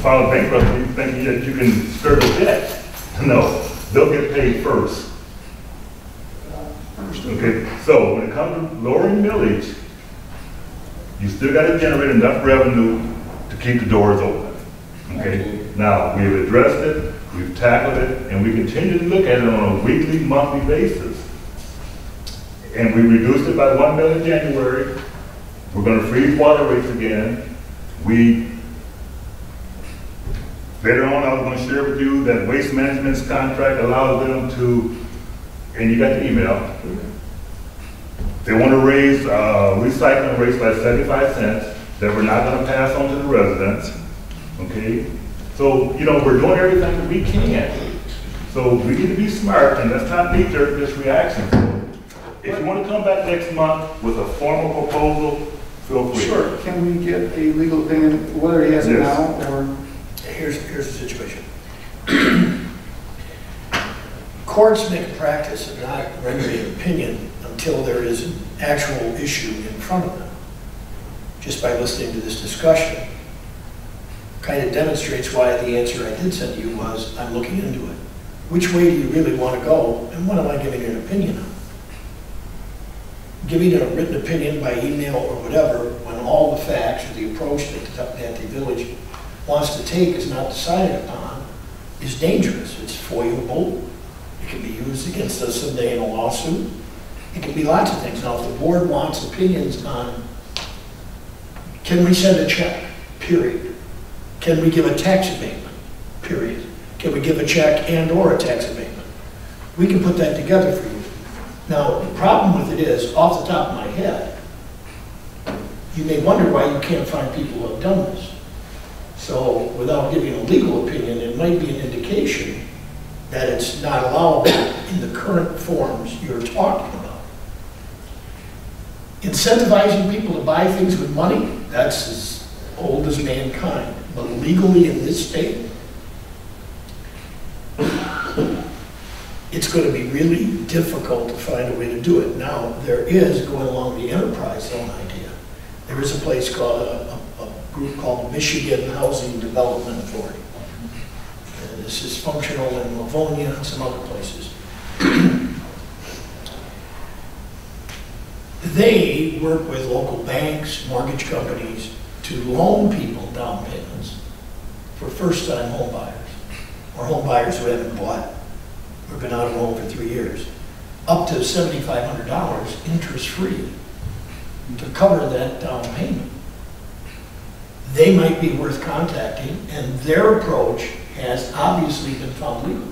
file bankruptcy thinking that you can skirt a debt. No, they'll get paid first. Okay, so when it comes to lowering millage, you still got to generate enough revenue to keep the doors open. Okay, now we've addressed it, we've tackled it, and we continue to look at it on a weekly, monthly basis. And we reduced it by 1 mil in January. We're going to freeze water rates again. Later on, I was going to share with you that Waste Management's contract allows them to, and you got the email, they want to raise recycling rates by 75 cents that we're not going to pass on to the residents. Okay? So, you know, we're doing everything that we can. So we need to be smart and let's not knee jerk this reaction. So if you want to come back next month with a formal proposal, feel free. Sure, can we get a legal opinion, whether he has it Yes. now or? Here's the situation. Courts make a practice of not rendering an opinion until there is an actual issue in front of them. Just by listening to this discussion, kind of demonstrates why the answer I did send you was, I'm looking into it. Which way do you really want to go, and what am I giving you an opinion on? Giving a written opinion by email or whatever, when all the facts or the approach that the village wants to take is not decided upon, is dangerous. It's foilable. It can be used against us someday in a lawsuit. It can be lots of things. Now, if the board wants opinions on, can we send a check, period? Can we give a tax abatement, period? Can we give a check and or a tax abatement? We can put that together for you. Now, the problem with it is, off the top of my head, you may wonder why you can't find people who have done this. So, without giving a legal opinion, it might be an indication that it's not allowable in the current forms you're talking about. Incentivizing people to buy things with money, that's as old as mankind. But legally in this state, it's going to be really difficult to find a way to do it. Now, there is, going along the enterprise zone idea, there is a place called, a group called Michigan Housing Development Authority. And this is functional in Livonia and some other places. They work with local banks, mortgage companies, to loan people down payments for first-time home buyers, or home buyers who haven't bought or been out of home for 3 years, up to $7,500 interest-free to cover that down payment. They might be worth contacting, and their approach has obviously been found legal.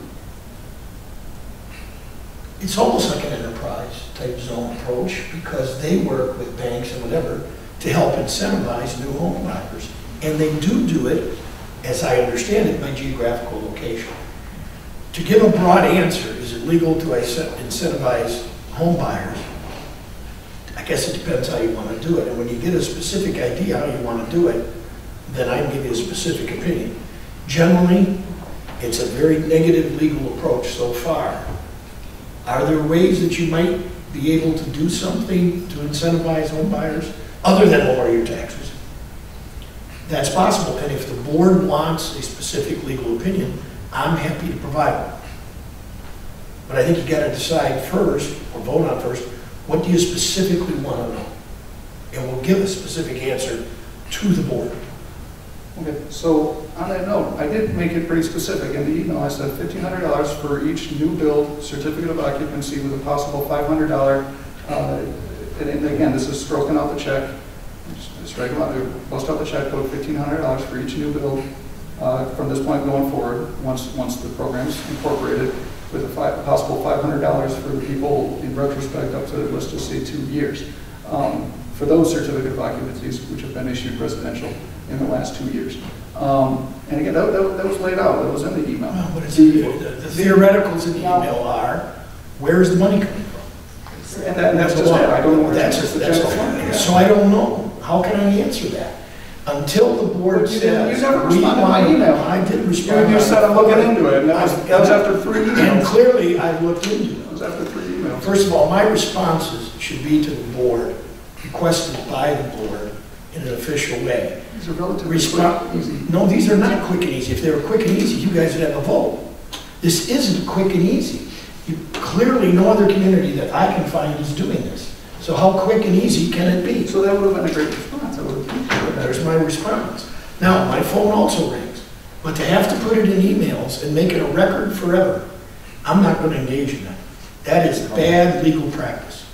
It's almost like an enterprise type zone approach because they work with banks and whatever to help incentivize new home buyers. And they do it, as I understand it, by geographical location. To give a broad answer, is it legal to incentivize home buyers? I guess it depends how you want to do it. And when you get a specific idea how you want to do it, then I can give you a specific opinion. Generally, it's a very negative legal approach so far. Are there ways that you might be able to do something to incentivize home buyers other than lower your taxes? That's possible, and if the board wants a specific legal opinion, I'm happy to provide one. But I think you got to decide first, or vote on first, what do you specifically want to know? And we'll give a specific answer to the board. Okay, so on that note, I did make it pretty specific in the email. I said $1,500 for each new build certificate of occupancy with a possible $500. And again, this is stroking out the check. Just regular, post out the check code, $1,500 for each new build from this point going forward. Once the program is incorporated, with a possible $500 for the people in retrospect up to, let's just say, 2 years. For those certificate of occupancies which have been issued residential in the last 2 years. And again, that was laid out, that was in the email. Well, but the theoreticals in the email are, where is the money coming from? And that's just it. I don't know where that's the general. So I don't know. How can I answer that? Until the board says, you never responded to my email. I did respond. You said I'm looking into it, and that was after 3 emails. And clearly, I looked into it. That was after 3 emails. First of all, my responses should be to the board, requested by the board in an official way. These are relatively quick and easy. No, these are not quick and easy. If they were quick and easy, you guys would have a vote. This isn't quick and easy. Clearly, no other community that I can find is doing this. So how quick and easy can it be? So that would have been a great response. There's my response. Now, my phone also rings, but to have to put it in emails and make it a record forever, I'm not going to engage in that. That is bad legal practice.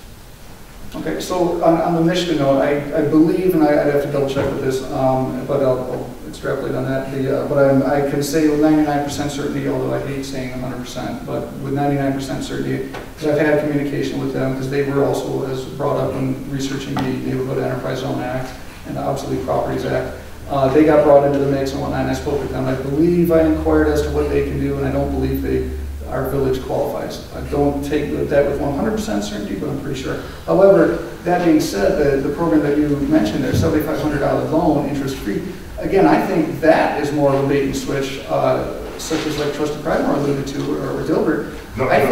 Okay, so on the Michigan note, I believe, and I'd have to double check with this, but I'll extrapolate on that. But I can say with 99% certainty, although I hate saying 100%, but with 99% certainty, because I've had communication with them, because they were also, as brought up when researching the Neighborhood Enterprise Zone Act and the Obsolete Properties Act, They got brought into the mix and whatnot, and I spoke with them. I believe I inquired as to what they can do, and I don't believe our village qualifies. I don't take that with 100% certainty, but I'm pretty sure. However, that being said, the program that you mentioned there, $7,500 loan, interest-free, again, I think that is more of a bait and switch, such as like Trusted Pridemore alluded to, or Dilbert. I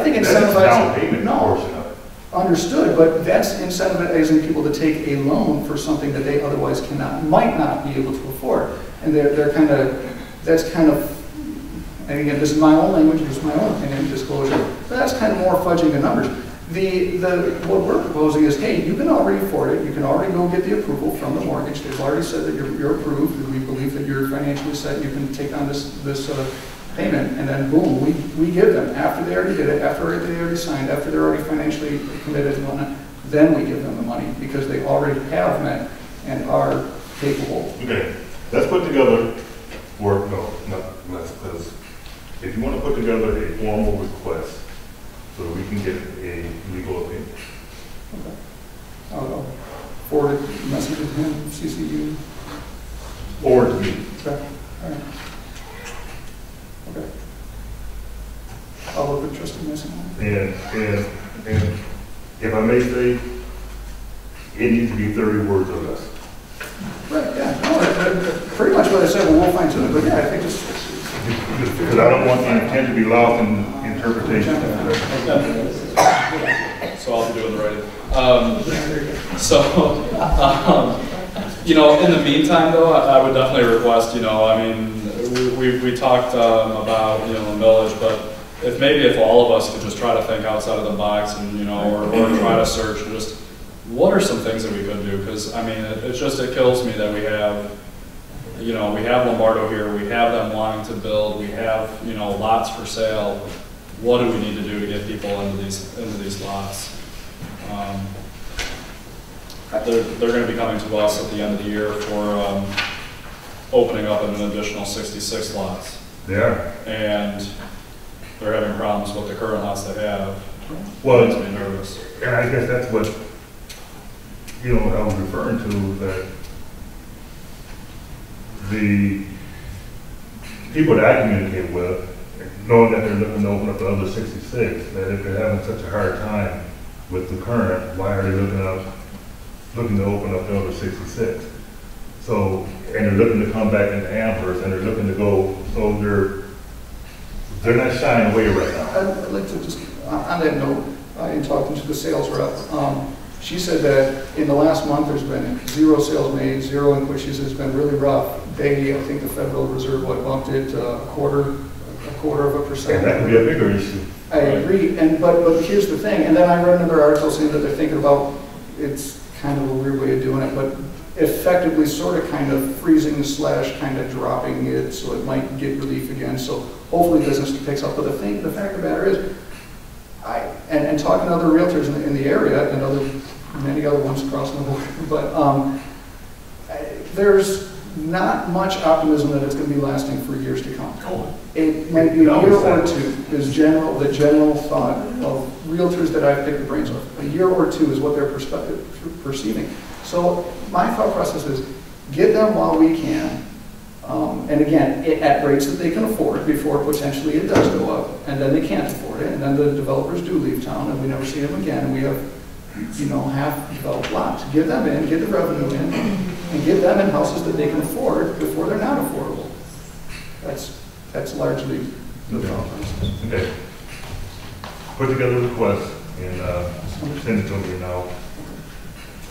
think incentivizing, down payment portion of it. Understood, but that's incentivizing people to take a loan for something that they otherwise might not be able to afford. And that's kind of, and again, this is my own language, this is my own opinion, disclosure, but that's kind of more fudging the numbers. What we're proposing is, hey, you can already afford it, you can already go get the approval from the mortgage, they've already said that you're approved, and we believe that you're financially set, you can take on this payment, and then boom, we give them, after they already did it, after they already signed, after they're already financially committed and whatnot, then we give them the money, because they already have met and are capable. Okay, let's put together, because if you want to put together a formal request so that we can get a legal opinion. Okay. I'll forward the message to him, CCU. Forward to me. Okay, all right. Okay. I'll look at Trustee Mason. And if I may say, it needs to be 30 words or less. Right, yeah, no, pretty much what I said, we'll fine tune it, but yeah, I think it's. Because I don't want the intent to be lost in interpretation. So I'll be doing the writing. You know, in the meantime, though, I would definitely request, you know, I mean, we talked about, you know, the village, but if all of us could just try to think outside of the box and, you know, or try to search just what are some things that we could do? Because, I mean, it kills me that we have, you know, we have Lombardo here, we have them wanting to build, we have, you know, lots for sale. What do we need to do to get people into these lots? They're going to be coming to us at the end of the year for opening up an additional 66 lots. They are. And they're having problems with the current lots they have. Well, makes me nervous. And I guess that's what, you know, I was referring to, that the people that I communicate with, knowing that they're looking to open up the other 66, that if they're having such a hard time with the current, why are they looking to open up the other 66? So, and they're looking to come back into Amherst, and they're looking to go, so they're not shying away right now. I'd like to just, on that note, in talking to the sales rep, she said that in the last month there's been 0 sales made, 0 inquiries. It's been really rough. I think the Federal Reserve bumped it a quarter of a percent. And that could be a bigger issue. I agree, but here's the thing, and then I read another article saying that they're thinking about, it's kind of a weird way of doing it, but effectively sort of kind of freezing / kind of dropping it so it might get relief again. So hopefully business picks up. But the fact of the matter is, and talking to other realtors in the area and many other ones across the board, but there's not much optimism that it's going to be lasting for years to come. It might be a year or two is the general thought of realtors that I've picked the brains of. A year or two is what they're perceiving. So my thought process is get them while we can, and again, at rates that they can afford before potentially it does go up, and then they can't afford it, and then the developers do leave town, and we never see them again, and we have, you know, half-developed lots. Get them in, get the revenue in, and get them in houses that they can afford before they're not affordable. That's largely the thought process. Okay. Put together a request and send it to me now.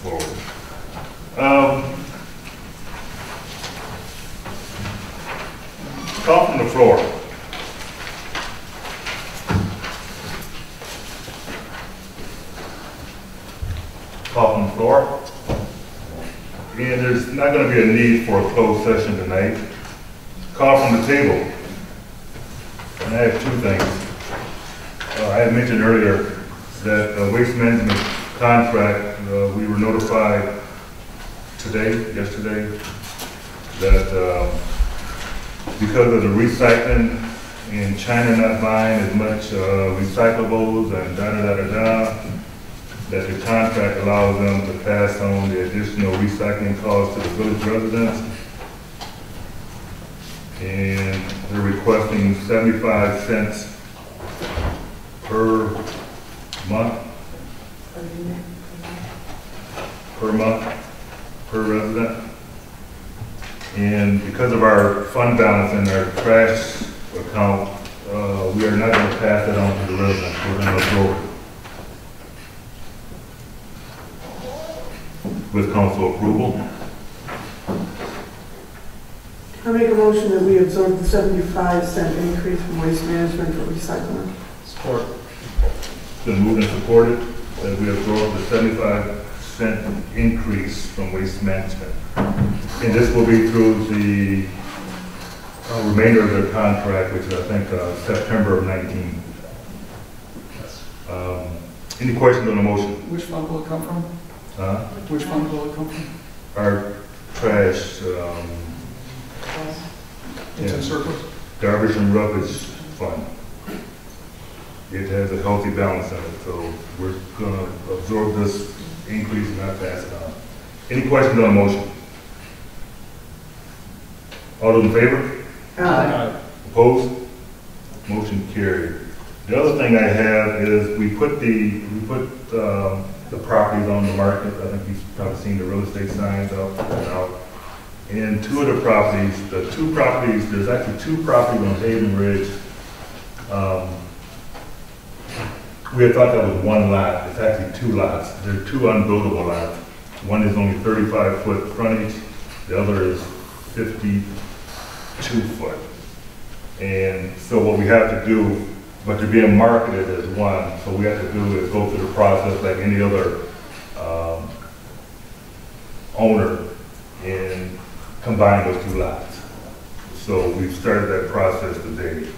Forward. Call from the floor. Call from the floor. And there's not going to be a need for a closed session tonight. Call from the table. And I have 2 things. I had mentioned earlier that the waste management contract, we were notified yesterday, that because of the recycling and China not buying as much recyclables and that the contract allows them to pass on the additional recycling costs to the village residents. And they're requesting 75 cents per month. Per resident. And because of our fund balance in our trash account, we are not going to pass it on to the residents. We're going to absorb it. With council approval. I make a motion that we absorb the 75-cent increase from Waste Management for recycling. Support. It's been moved and supported that we absorb the 75-cent increase from Waste Management. And this will be through the remainder of their contract, which is, I think, September of 19. Any questions on the motion? Which fund will it come from? Which fund will it come from? Our trash, It's in surplus? garbage and rubbish fund. It has a healthy balance in it, so we're going to absorb this increase and not pass it on. Any questions on the motion? All those in favor? Aye. Opposed? Motion carried. The other thing I have is we put the properties on the market. I think you've probably seen the real estate signs out and out. And two of the properties, there's actually two properties on Haven Ridge. We had thought that was one lot. It's actually two lots. They're two unbuildable lots. One is only 35-foot frontage. The other is 52 foot. And so what we have to do, but they're being marketed as one, so we have to do is go through the process like any other owner and combine those two lots. So we've started that process today.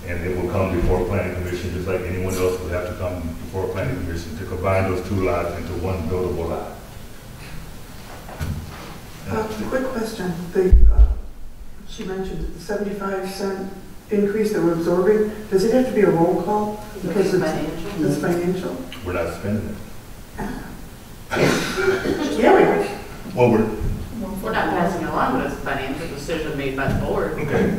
And it will come before planning commission, just like anyone else would have to come before planning commission to combine those two lots into one buildable lot. Quick question. She mentioned the 75-cent increase that we're absorbing. Does it have to be a roll call? Because it's financial. We're not spending it. Yeah, we are. Well, We're not passing it along, but it's a financial decision made by the board. okay.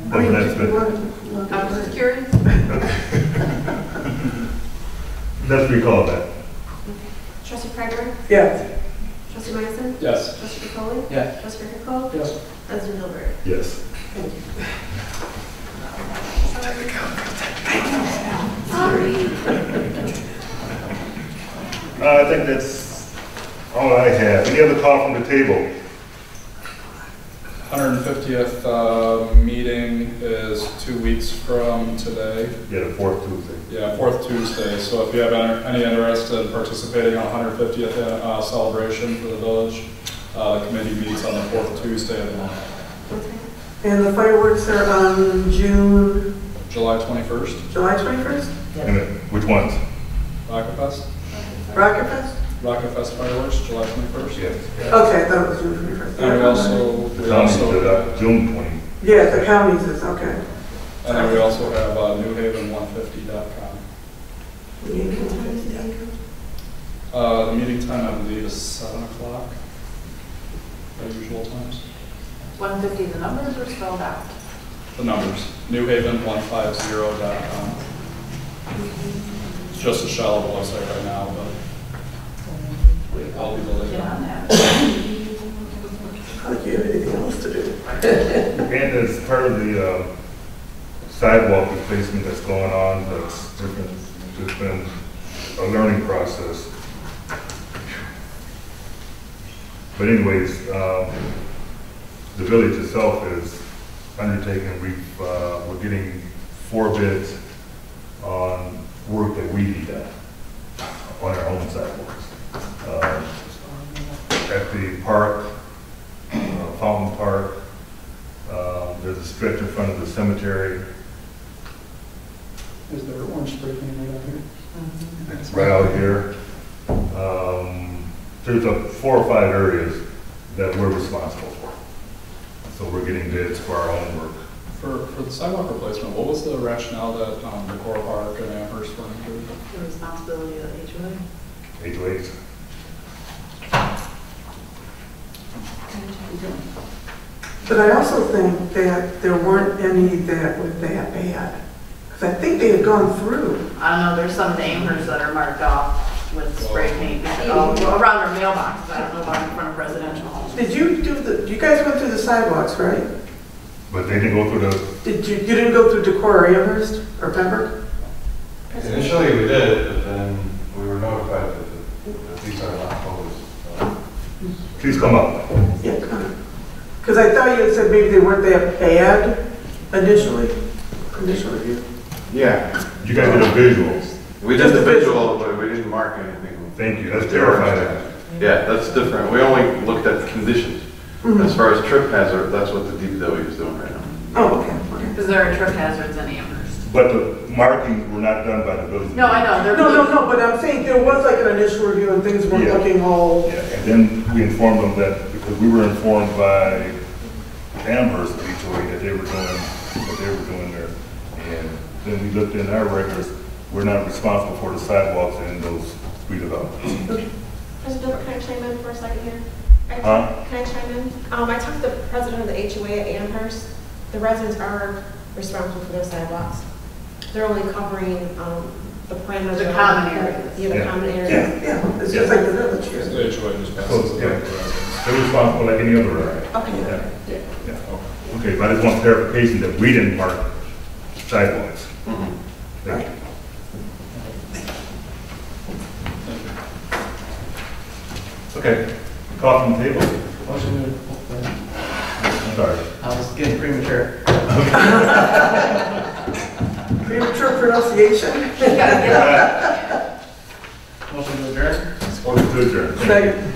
But we're not spending it. I was just curious. Let's recall that. Trustee Kreger? Yeah. Trustee Meisen? Yes. Trustee Capoli? Yes. Trustee Hickle? Yes. President Hilbert? Yes. Thank you. I think that's all I have. Any other call from the table? 150th meeting is 2 weeks from today. Yeah, the fourth Tuesday. Yeah, fourth Tuesday. So if you have any interest in participating on 150th celebration for the village, the committee meets on the fourth Tuesday of the month. And the fireworks are on July 21st. July 21st? Which ones? Rocketfest? Rocketfest? Rocketfest fireworks, July 21st. Yes. Okay, I thought it was June 21st. And we also June 20. Yeah, the counties is, okay. And then we also have newhaven150.com. The meeting time, I believe, is 7 o'clock. Our usual times. 150, the numbers are spelled out. The numbers, newhaven150.com. It's just a shell of a website right now, but I'll be the link. Get on that. Like you have anything else to do. And as part of the sidewalk replacement that's going on, that's different, it's been a learning process. But anyways, the village itself is undertaking, we're getting 4 bids on work that we need done on our own sidewalks. At the park, Fountain Park, there's a stretch in front of the cemetery. Is there orange spray paint right out here? It's right out here. There's 4 or 5 areas that we're responsible for. So we're getting bids for our own work. For the sidewalk replacement, what was the rationale that the Core Park and Amherst were included? The responsibility of the HOA. But I also think that there weren't any that were that bad. Because I think they had gone through. I don't know, there's some in Amherst that are marked off with spray paint, around our mailboxes, I don't know about in front of residential homes. Did you do the, you guys went through the sidewalks, right? But they didn't go through the, You didn't go through Decorah or Amherst or Pembroke? Initially, we did, but then we were notified that these are not closed. please come up. Yeah, kind of. Because I thought you had said maybe they weren't that bad initially, initial review. Yeah, You guys did a visual. we did the visual, but we didn't mark anything. Thank you, that's terrifying. Yeah, that's different. We only looked at the conditions. As far as trip hazard, that's what the DPW is doing right now. Oh, okay. Because there are trip hazards in Amherst. But the markings were not done by the village. No, I know, they're. No, but I'm saying there was like an initial review and things weren't Yeah. looking all, Yeah, and then we informed them that, because we were informed by Amherst HOA that they were doing there. And then we looked in our records, we're not responsible for the sidewalks in those redevelopments. President Gilbert, can I chime in for a second here? Huh? Can I chime in? I talked to the president of the HOA at Amherst. The residents are responsible for their sidewalks. They're only covering the parameters. The common areas. Yeah, the Yeah. common areas. yeah, it's just like the village The here. HOA just passes So, it yeah. back to residents. They're responsible like any other area. Okay. Yeah. Yeah. Okay, but I just want clarification that we didn't mark sidewalks. Thank you. Okay, call from the table. Motion to, I'm sorry. I was getting premature. Premature pronunciation. Motion to adjourn? Motion to adjourn. Thank you. Second.